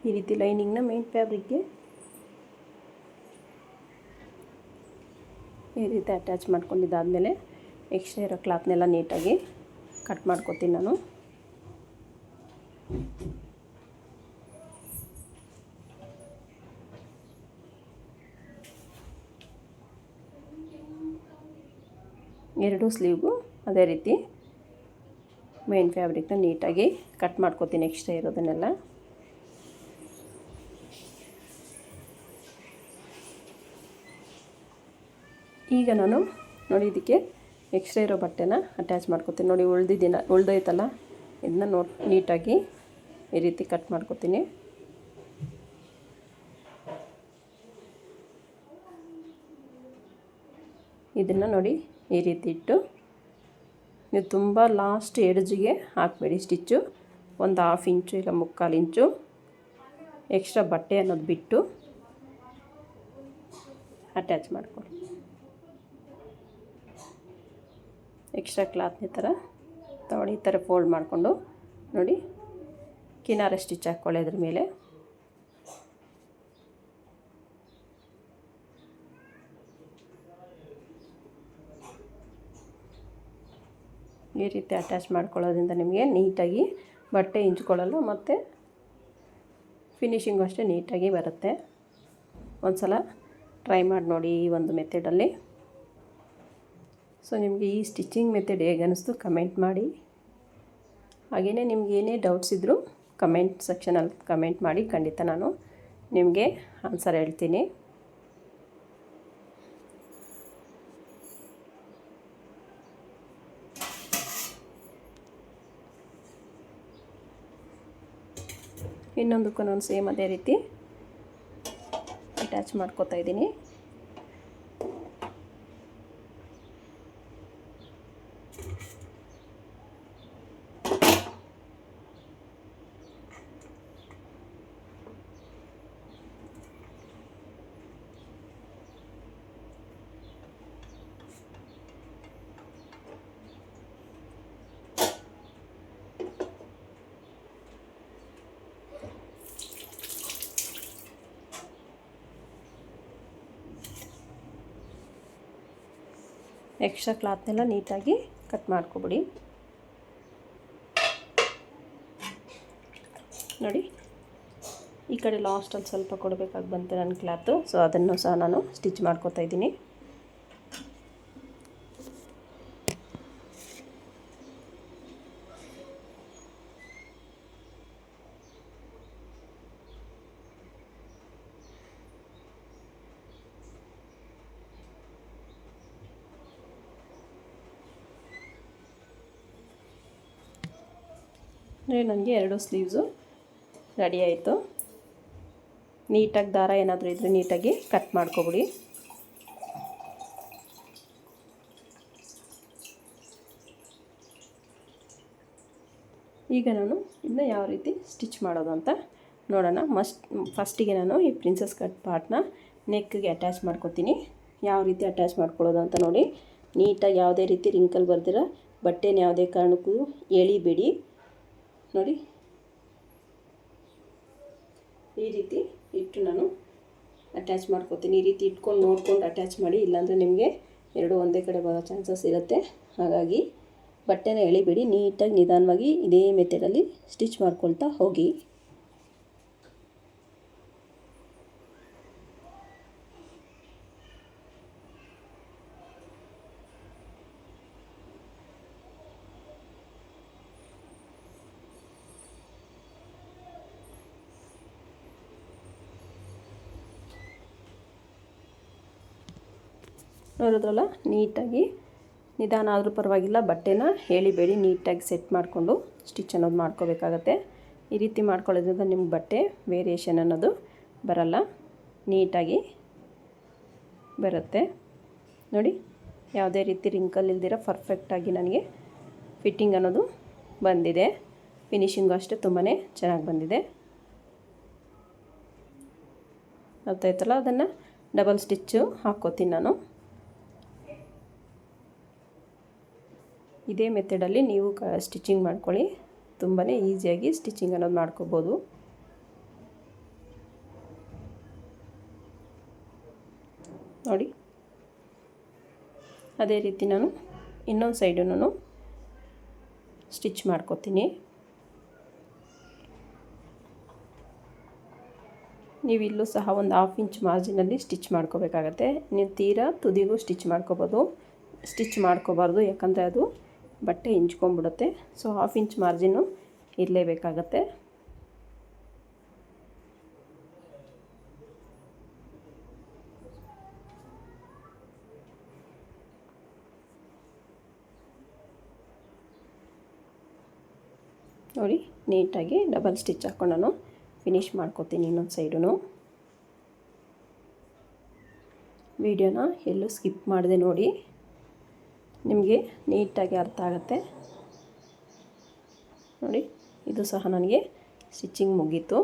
ಈ ರೀತಿ ಲೈನಿಂಗ್ನ ಮೇನ್ ಫ್ಯಾಬ್ರಿಕ್ಗೆ ಈ ರೀತಿ ಅಟ್ಯಾಚ್ ಮಾಡ್ಕೊಂಡಿದ್ದಾದಮೇಲೆ ಎಕ್ಸ್ಟ್ರಾ ಇರೋ ಕ್ಲಾತ್ನೆಲ್ಲ ನೀಟಾಗಿ ಕಟ್ ಮಾಡ್ಕೊತೀನಿ ನಾನು. ಎರಡು ಸ್ಲೀವ್ಗೂ ಅದೇ ರೀತಿ ಮೇನ್ ಫ್ಯಾಬ್ರಿಕ್ನ ನೀಟಾಗಿ ಕಟ್ ಮಾಡ್ಕೊತೀನಿ, ಎಕ್ಸ್ಟ್ರಾ ಇರೋದನ್ನೆಲ್ಲ. ಈಗ ನಾನು ನೋಡಿ ಇದಕ್ಕೆ ಎಕ್ಸ್ಟ್ರಾ ಇರೋ ಬಟ್ಟೆನ ಅಟ್ಯಾಚ್ ಮಾಡ್ಕೊತೀನಿ. ನೋಡಿ ಉಳ್ದೈತಲ್ಲ, ಇದನ್ನ ನೀಟಾಗಿ ಈ ರೀತಿ ಕಟ್ ಮಾಡ್ಕೊತೀನಿ. ಇದನ್ನು ನೋಡಿ ಈ ರೀತಿ ಇಟ್ಟು ನೀವು ತುಂಬ ಲಾಸ್ಟ್ ಎಡ್ಜಿಗೆ ಹಾಕಬೇಡಿ ಸ್ಟಿಚ್ಚು. ಒಂದು 1/2 ಇಂಚು ಇಲ್ಲ 3/4 ಇಂಚು ಎಕ್ಸ್ಟ್ರಾ ಬಟ್ಟೆ ಅನ್ನೋದು ಬಿಟ್ಟು ಅಟ್ಯಾಚ್ ಮಾಡ್ಕೊಳ್ಳಿ. ಎಕ್ಸ್ಟ್ರಾ ಕ್ಲಾತ್ನ ಈ ಥರ ತಗೊಳ್ಳಿ, ಈ ಥರ ಫೋಲ್ಡ್ ಮಾಡಿಕೊಂಡು ನೋಡಿ ಕಿನಾರೆ ಸ್ಟಿಚ್ ಹಾಕ್ಕೊಳ್ಳಿ ಅದ್ರ ಮೇಲೆ. ಈ ರೀತಿ ಅಟ್ಯಾಚ್ ಮಾಡ್ಕೊಳ್ಳೋದ್ರಿಂದ ನಿಮಗೆ ನೀಟಾಗಿ ಬಟ್ಟೆ ಹಿಂಚ್ಕೊಳ್ಳಲ್ಲ, ಮತ್ತು ಫಿನಿಶಿಂಗು ಅಷ್ಟೇ ನೀಟಾಗಿ ಬರುತ್ತೆ. ಒಂದು ಸಲ ಟ್ರೈ ಮಾಡಿ ನೋಡಿ ಈ ಒಂದು ಮೆಥಡಲ್ಲಿ. ಸೊ ನಿಮಗೆ ಈ ಸ್ಟಿಚಿಂಗ್ ಮೆಥಡ್ ಹೇಗೆ ಅನ್ನಿಸ್ತು ಕಮೆಂಟ್ ಮಾಡಿ. ಹಾಗೆಯೇ ನಿಮ್ಗೆ ಏನೇ ಡೌಟ್ಸ್ ಇದ್ದರೂ ಕಮೆಂಟ್ ಸೆಕ್ಷನಲ್ಲಿ ಕಮೆಂಟ್ ಮಾಡಿ, ಖಂಡಿತ ನಾನು ನಿಮಗೆ ಆನ್ಸರ್ ಹೇಳ್ತೀನಿ. ಇನ್ನೊಂದಕ್ಕೂ ನಾನು ಸೇಮ್ ಅದೇ ರೀತಿ ಅಟ್ಯಾಚ್ ಮಾಡ್ಕೋತಾ ಇದ್ದೀನಿ. ಎಕ್ಸ್ಟ್ರಾ ಕ್ಲಾತ್ನೆಲ್ಲ ನೀಟಾಗಿ ಕಟ್ ಮಾಡ್ಕೊಬಿಡಿ. ನೋಡಿ ಈ ಕಡೆ ಲಾಸ್ಟಲ್ಲಿ ಸ್ವಲ್ಪ ಕೊಡಬೇಕಾಗಿ ಬಂತು ನನ್ನ ಕ್ಲಾತು. ಸೊ ಅದನ್ನು ಸಹ ನಾನು ಸ್ಟಿಚ್ ಮಾಡ್ಕೊತಾ ಇದ್ದೀನಿ. ನನಗೆ 2 ಸ್ಲೀವ್ಸು ರೆಡಿ ಆಯಿತು. ನೀಟಾಗಿ ದಾರ ಏನಾದರೂ ಇದ್ದರೆ ನೀಟಾಗಿ ಕಟ್ ಮಾಡ್ಕೊಬಿಡಿ. ಈಗ ನಾನು ಇದನ್ನ ಯಾವ ರೀತಿ ಸ್ಟಿಚ್ ಮಾಡೋದು ಅಂತ ನೋಡೋಣ. ಫಸ್ಟಿಗೆ ನಾನು ಈ ಪ್ರಿನ್ಸಸ್ ಕಟ್ ಪಾರ್ಟ್ನ ನೆಕ್ಗೆ ಅಟ್ಯಾಚ್ ಮಾಡ್ಕೊತೀನಿ. ಯಾವ ರೀತಿ ಅಟ್ಯಾಚ್ ಮಾಡ್ಕೊಳ್ಳೋದು ಅಂತ ನೋಡಿ. ನೀಟಾಗಿ ಯಾವುದೇ ರೀತಿ ರಿಂಕಲ್ ಬರ್ದಿರ ಬಟ್ಟೆನ ಯಾವುದೇ ಕಾರಣಕ್ಕೂ ಎಳಿಬೇಡಿ. ನೋಡಿ ಈ ರೀತಿ ಇಟ್ಟು ನಾನು ಅಟ್ಯಾಚ್ ಮಾಡ್ಕೊತೀನಿ. ಈ ರೀತಿ ಇಟ್ಕೊಂಡು ನೋಡ್ಕೊಂಡು ಅಟ್ಯಾಚ್ ಮಾಡಿ, ಇಲ್ಲಾಂದರೆ ನಿಮಗೆ ಎರಡು ಒಂದೇ ಕಡೆ ಬರೋ ಚಾನ್ಸಸ್ ಇರುತ್ತೆ. ಹಾಗಾಗಿ ಬಟ್ಟೆನ ಎಳಿಬೇಡಿ, ನೀಟಾಗಿ ನಿಧಾನವಾಗಿ ಇದೇ ಮೆಥಡಲ್ಲಿ ಸ್ಟಿಚ್ ಮಾಡ್ಕೊಳ್ತಾ ಹೋಗಿ. ನೋಡಿದ್ರಲ್ಲ, ನೀಟಾಗಿ ನಿಧಾನ ಆದರೂ ಪರವಾಗಿಲ್ಲ, ಬಟ್ಟೆನ ಎಳಿಬೇಡಿ, ನೀಟಾಗಿ ಸೆಟ್ ಮಾಡಿಕೊಂಡು ಸ್ಟಿಚ್ ಅನ್ನೋದು ಮಾಡ್ಕೋಬೇಕಾಗತ್ತೆ. ಈ ರೀತಿ ಮಾಡ್ಕೊಳ್ಳೋದ್ರಿಂದ ನಿಮ್ಗೆ ಬಟ್ಟೆ ವೇರಿಯೇಷನ್ ಅನ್ನೋದು ಬರಲ್ಲ, ನೀಟಾಗಿ ಬರುತ್ತೆ. ನೋಡಿ ಯಾವುದೇ ರೀತಿ ರಿಂಕಲ್ ಇಲ್ದಿರ ಪರ್ಫೆಕ್ಟಾಗಿ ನನಗೆ ಫಿಟ್ಟಿಂಗ್ ಅನ್ನೋದು ಬಂದಿದೆ. ಫಿನಿಶಿಂಗು ಅಷ್ಟೇ ತುಂಬಾ ಚೆನ್ನಾಗಿ ಬಂದಿದೆ. ಗೊತ್ತಾಯ್ತಲ್ಲ, ಅದನ್ನು ಡಬಲ್ ಸ್ಟಿಚ್ಚು ಹಾಕ್ಕೋತೀನಿ ನಾನು. ಇದೇ ಮೆಥಡಲ್ಲಿ ನೀವು ಸ್ಟಿಚಿಂಗ್ ಮಾಡ್ಕೊಳ್ಳಿ, ತುಂಬಾ ಈಸಿಯಾಗಿ ಸ್ಟಿಚಿಂಗ್ ಅನ್ನೋದು ಮಾಡ್ಕೋಬೋದು. ನೋಡಿ ಅದೇ ರೀತಿ ನಾನು ಇನ್ನೊಂದು ಸೈಡನ್ನು ಸ್ಟಿಚ್ ಮಾಡ್ಕೋತೀನಿ. ನೀವು ಇಲ್ಲೂ ಸಹ ಒಂದು 1/2 ಇಂಚ್ ಮಾರ್ಜಿನಲ್ಲಿ ಸ್ಟಿಚ್ ಮಾಡ್ಕೋಬೇಕಾಗತ್ತೆ. ನೀವು ತೀರಾ ತುದಿಗೂ ಸ್ಟಿಚ್ ಮಾಡ್ಕೋಬೋದು, ಸ್ಟಿಚ್ ಮಾಡ್ಕೋಬಾರ್ದು, ಯಾಕಂದರೆ ಅದು ಬಟ್ಟೆ ಹಿಂಚ್ಕೊಂಡ್ಬಿಡುತ್ತೆ. ಸೊ 1/2 ಇಂಚ್ ಮಾರ್ಜಿನ್ನು ಇರಲೇಬೇಕಾಗತ್ತೆ. ನೋಡಿ ನೀಟಾಗಿ ಡಬಲ್ ಸ್ಟಿಚ್ ಹಾಕ್ಕೊಂಡು ನಾನು ಫಿನಿಶ್ ಮಾಡ್ಕೋತೀನಿ ಇನ್ನೊಂದು ಸೈಡು. ವಿಡಿಯೋನ ಎಲ್ಲೂ ಸ್ಕಿಪ್ ಮಾಡಿದೆ ನೋಡಿ, ನಿಮಗೆ ನೀಟಾಗಿ ಅರ್ಥ ಆಗುತ್ತೆ. ನೋಡಿ ಇದು ಸಹ ನನಗೆ ಸ್ಟಿಚಿಂಗ್ ಮುಗೀತು.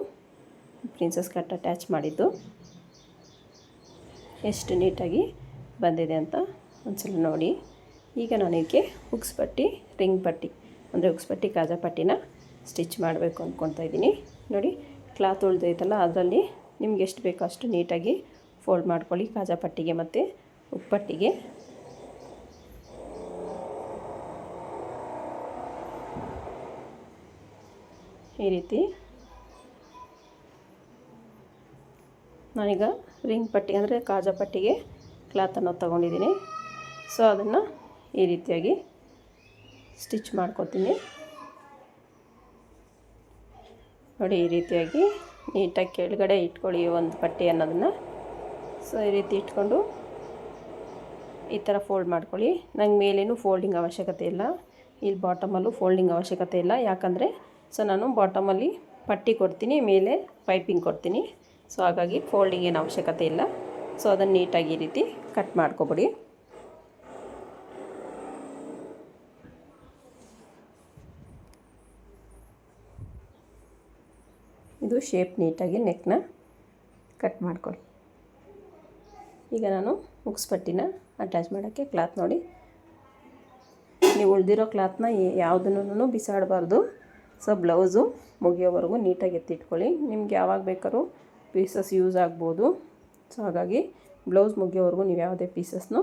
ಪ್ರಿನ್ಸಸ್ ಕಟ್ ಅಟ್ಯಾಚ್ ಮಾಡಿದ್ದು ಎಷ್ಟು ನೀಟಾಗಿ ಬಂದಿದೆ ಅಂತ ಒಂದ್ಸಲ ನೋಡಿ. ಈಗ ನಾನು ಇದಕ್ಕೆ ಹುಕ್ಸ್ ಪಟ್ಟಿ, ರಿಂಗ್ ಪಟ್ಟಿ ಅಂದರೆ ಹುಕ್ಸ್ ಪಟ್ಟಿ, ಕಾಜಾ ಪಟ್ಟಿನ ಸ್ಟಿಚ್ ಮಾಡಬೇಕು ಅಂದ್ಕೊಳ್ತಾ ಇದ್ದೀನಿ. ನೋಡಿ ಕ್ಲಾತ್ ಉಳ್ದೈತಲ್ಲ, ಅದರಲ್ಲಿ ನಿಮ್ಗೆ ಎಷ್ಟು ಬೇಕೋ ಅಷ್ಟು ನೀಟಾಗಿ ಫೋಲ್ಡ್ ಮಾಡ್ಕೊಳ್ಳಿ. ಕಾಜಾ ಪಟ್ಟಿಗೆ ಮತ್ತು ಹುಕ್ ಪಟ್ಟಿಗೆ ಈ ರೀತಿ. ನಾನೀಗ ರಿಂಗ್ ಪಟ್ಟಿ ಅಂದರೆ ಕಾಜಾ ಪಟ್ಟಿಗೆ ಕ್ಲಾತನ್ನು ತೊಗೊಂಡಿದ್ದೀನಿ. ಸೊ ಅದನ್ನು ಈ ರೀತಿಯಾಗಿ ಸ್ಟಿಚ್ ಮಾಡ್ಕೊತೀನಿ. ನೋಡಿ ಈ ರೀತಿಯಾಗಿ ನೀಟಾಗಿ ಕೆಳಗಡೆ ಇಟ್ಕೊಳ್ಳಿ ಒಂದು ಪಟ್ಟಿ ಅನ್ನೋದನ್ನು. ಸೊ ಈ ರೀತಿ ಇಟ್ಕೊಂಡು ಈ ಥರ ಫೋಲ್ಡ್ ಮಾಡ್ಕೊಳ್ಳಿ. ನಂಗೆ ಮೇಲೇನು ಫೋಲ್ಡಿಂಗ್ ಅವಶ್ಯಕತೆ ಇಲ್ಲ, ಇಲ್ಲಿ ಬಾಟಮಲ್ಲೂ ಫೋಲ್ಡಿಂಗ್ ಅವಶ್ಯಕತೆ ಇಲ್ಲ. ಯಾಕಂದರೆ ಸೊ ನಾನು ಬಾಟಮಲ್ಲಿ ಪಟ್ಟಿ ಕೊಡ್ತೀನಿ, ಮೇಲೆ ಪೈಪಿಂಗ್ ಕೊಡ್ತೀನಿ. ಸೊ ಹಾಗಾಗಿ ಫೋಲ್ಡಿಂಗ್ ಏನು ಅವಶ್ಯಕತೆ ಇಲ್ಲ. ಸೊ ಅದನ್ನು ನೀಟಾಗಿ ಈ ರೀತಿ ಕಟ್ ಮಾಡ್ಕೊಬಿಡಿ. ಇದು ಶೇಪ್ ನೀಟಾಗಿ ನೆಕ್ನ ಕಟ್ ಮಾಡ್ಕೊಳ್ಳಿ. ಈಗ ನಾನು ಹುಕ್ಸ್ ಪಟ್ಟಿನ ಅಟ್ಯಾಚ್ ಮಾಡೋಕ್ಕೆ ಕ್ಲಾತ್ ನೋಡಿ, ನೀವು ಉಳಿದಿರೋ ಕ್ಲಾತ್ನ ಯಾವುದನ್ನು ಬಿಸಾಡಬಾರ್ದು. ಸೊ ಬ್ಲೌಸು ಮುಗಿಯೋವರೆಗೂ ನೀಟಾಗಿ ಎತ್ತಿಟ್ಕೊಳ್ಳಿ. ನಿಮ್ಗೆ ಯಾವಾಗ ಬೇಕಾದ್ರೂ ಪೀಸಸ್ ಯೂಸ್ ಆಗ್ಬೋದು. ಸೊ ಹಾಗಾಗಿ ಬ್ಲೌಸ್ ಮುಗಿಯೋವರೆಗೂ ನೀವು ಯಾವುದೇ ಪೀಸಸ್ನು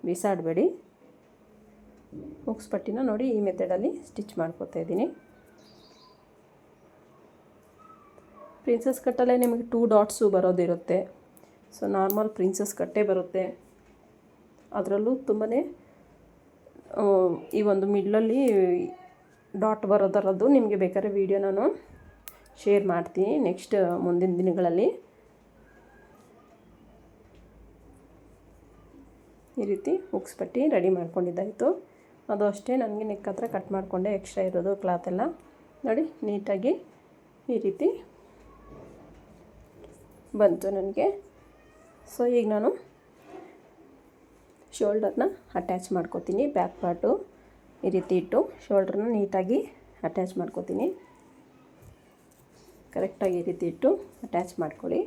ಬಿಸಾಡಬೇಡಿ. ಹುಕ್ಸ್ ಪಟ್ಟಿನ ನೋಡಿ ಈ ಮೆಥಡಲ್ಲಿ ಸ್ಟಿಚ್ ಮಾಡ್ಕೊತಾ ಇದ್ದೀನಿ. ಪ್ರಿನ್ಸಸ್ ಕಟ್ಟಲ್ಲೇ ನಿಮಗೆ 2 ಡಾಟ್ಸು ಬರೋದಿರುತ್ತೆ. ಸೊ ನಾರ್ಮಲ್ ಪ್ರಿನ್ಸಸ್ ಕಟ್ಟೇ ಬರುತ್ತೆ. ಅದರಲ್ಲೂ ತುಂಬಾ ಈ ಒಂದು ಮಿಡ್ಲಲ್ಲಿ ಡಾಟ್ ಬರೋದರದ್ದು ನಿಮಗೆ ಬೇಕಾದ್ರೆ ವಿಡಿಯೋ ನಾನು ಶೇರ್ ಮಾಡ್ತೀನಿ ನೆಕ್ಸ್ಟ್ ಮುಂದಿನ ದಿನಗಳಲ್ಲಿ. ಈ ರೀತಿ ಹುಕ್ಸ್ ಪಟ್ಟಿ ರೆಡಿ ಮಾಡ್ಕೊಂಡಿದ್ದಾಯಿತು. ಅದು ಅಷ್ಟೇ ನನಗೆ ನೆಕ್ ಹತ್ರ ಕಟ್ ಮಾಡಿಕೊಂಡೆ, ಎಕ್ಸ್ಟ್ರಾ ಇರೋದು ಕ್ಲಾತೆಲ್ಲ ನೋಡಿ ನೀಟಾಗಿ ಈ ರೀತಿ ಬಂತು ನನಗೆ. ಸೊ ಈಗ ನಾನು ಶೋಲ್ಡರ್ನ ಅಟ್ಯಾಚ್ ಮಾಡ್ಕೋತೀನಿ. ಬ್ಯಾಕ್ ಪಾರ್ಟು ಈ ರೀತಿ ಇಟ್ಟು ಶೋಲ್ಡ್ರನ್ನ ನೀಟಾಗಿ ಅಟ್ಯಾಚ್ ಮಾಡ್ಕೊತೀನಿ. ಕರೆಕ್ಟಾಗಿ ಈ ರೀತಿ ಇಟ್ಟು ಅಟ್ಯಾಚ್ ಮಾಡ್ಕೊಳ್ಳಿ.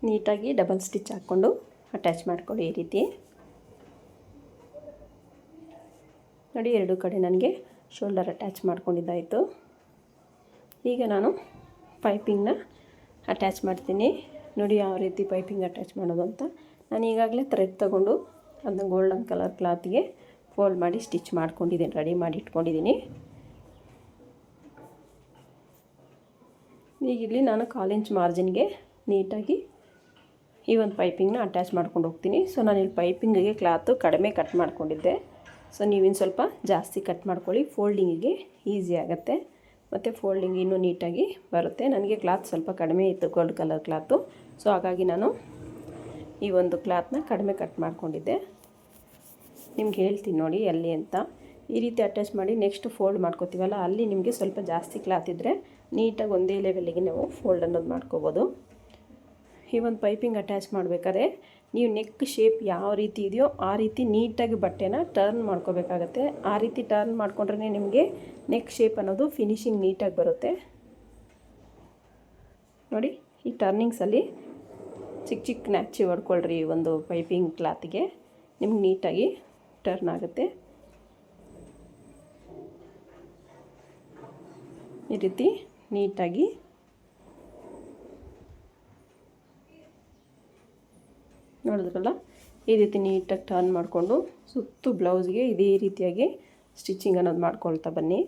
ನೀಟಾಗಿ ಡಬಲ್ ಸ್ಟಿಚ್ ಹಾಕ್ಕೊಂಡು ಅಟ್ಯಾಚ್ ಮಾಡ್ಕೊಳ್ಳಿ ಈ ರೀತಿ. ನೋಡಿ, ಎರಡು ಕಡೆ ನನಗೆ ಶೋಲ್ಡರ್ ಅಟ್ಯಾಚ್ ಮಾಡ್ಕೊಂಡಿದ್ದಾಯಿತು. ಈಗ ನಾನು ಪೈಪಿಂಗ್ನ ಅಟ್ಯಾಚ್ ಮಾಡ್ತೀನಿ. ನೋಡಿ ಯಾವ ರೀತಿ ಪೈಪಿಂಗ್ ಅಟ್ಯಾಚ್ ಮಾಡೋದು ಅಂತ. ನಾನು ಈಗಾಗಲೇ ಥ್ರೆಡ್ ತೊಗೊಂಡು ಅದನ್ನ ಗೋಲ್ಡನ್ ಕಲರ್ ಕ್ಲಾತ್ಗೆ ಫೋಲ್ಡ್ ಮಾಡಿ ಸ್ಟಿಚ್ ಮಾಡ್ಕೊಂಡಿದ್ದೀನಿ, ರೆಡಿ ಮಾಡಿ ಇಟ್ಕೊಂಡಿದ್ದೀನಿ. ಈಗ ಇಲ್ಲಿ ನಾನು 1/4 ಇಂಚ್ ಮಾರ್ಜಿನ್ಗೆ ನೀಟಾಗಿ ಈ ಒಂದು ಪೈಪಿಂಗ್ನ ಅಟ್ಯಾಚ್ ಮಾಡ್ಕೊಂಡು ಹೋಗ್ತೀನಿ. ಸೊ ನಾನಿಲ್ಲಿ ಪೈಪಿಂಗಿಗೆ ಕ್ಲಾತು ಕಡಿಮೆ ಕಟ್ ಮಾಡ್ಕೊಂಡಿದ್ದೆ. ಸೊ ನೀವಿನ್ನು ಸ್ವಲ್ಪ ಜಾಸ್ತಿ ಕಟ್ ಮಾಡ್ಕೊಳ್ಳಿ, ಫೋಲ್ಡಿಂಗಿಗೆ ಈಸಿ ಆಗುತ್ತೆ ಮತ್ತು ಫೋಲ್ಡಿಂಗ್ ಇನ್ನೂ ನೀಟಾಗಿ ಬರುತ್ತೆ. ನನಗೆ ಕ್ಲಾತ್ ಸ್ವಲ್ಪ ಕಡಿಮೆ ಇತ್ತು, ಗೋಲ್ಡ್ ಕಲರ್ ಕ್ಲಾತು. ಸೊ ಹಾಗಾಗಿ ನಾನು ಈ ಒಂದು ಕ್ಲಾತ್ನ ಕಡಿಮೆ ಕಟ್ ಮಾಡ್ಕೊಂಡಿದ್ದೆ. ನಿಮ್ಗೆ ಹೇಳ್ತೀನಿ ನೋಡಿ ಎಲ್ಲಿ ಅಂತ. ಈ ರೀತಿ ಅಟ್ಯಾಚ್ ಮಾಡಿ ನೆಕ್ಸ್ಟ್ ಫೋಲ್ಡ್ ಮಾಡ್ಕೋತೀವಲ್ಲ, ಅಲ್ಲಿ ನಿಮಗೆ ಸ್ವಲ್ಪ ಜಾಸ್ತಿ ಕ್ಲಾತ್ ಇದ್ದರೆ ನೀಟಾಗಿ ಒಂದೇ ಲೆವೆಲ್ಲಿಗೆ ನಾವು ಫೋಲ್ಡ್ ಅನ್ನೋದು ಮಾಡ್ಕೋಬೋದು. ಈ ಒಂದು ಪೈಪಿಂಗ್ ಅಟ್ಯಾಚ್ ಮಾಡಬೇಕಾದ್ರೆ ನೀವು ನೆಕ್ ಶೇಪ್ ಯಾವ ರೀತಿ ಇದೆಯೋ ಆ ರೀತಿ ನೀಟಾಗಿ ಬಟ್ಟೆನ ಟರ್ನ್ ಮಾಡ್ಕೋಬೇಕಾಗತ್ತೆ. ಆ ರೀತಿ ಟರ್ನ್ ಮಾಡ್ಕೊಂಡ್ರೆ ನಿಮಗೆ ನೆಕ್ ಶೇಪ್ ಅನ್ನೋದು ಫಿನಿಶಿಂಗ್ ನೀಟಾಗಿ ಬರುತ್ತೆ. ನೋಡಿ, ಈ ಟರ್ನಿಂಗ್ಸಲ್ಲಿ ಚಿಕ್ಕ ಚಿಕ್ಕ ನ್ಯಾಚಿ ಹೊಡ್ಕೊಳ್ರಿ. ಈ ಒಂದು ಪೈಪಿಂಗ್ ಕ್ಲಾತಿಗೆ ನಿಮ್ಗೆ ನೀಟಾಗಿ ಟರ್ನ್ ಆಗುತ್ತೆ. ಈ ರೀತಿ ನೀಟಾಗಿ ನೋಡಿದ್ರಲ್ಲ, ಈ ರೀತಿ ನೀಟಾಗಿ ಟರ್ನ್ ಮಾಡಿಕೊಂಡು ಸುತ್ತು ಬ್ಲೌಸ್ಗೆ ಇದೇ ರೀತಿಯಾಗಿ ಸ್ಟಿಚಿಂಗ್ ಅನ್ನೋದು ಮಾಡ್ಕೊಳ್ತಾ ಬನ್ನಿ.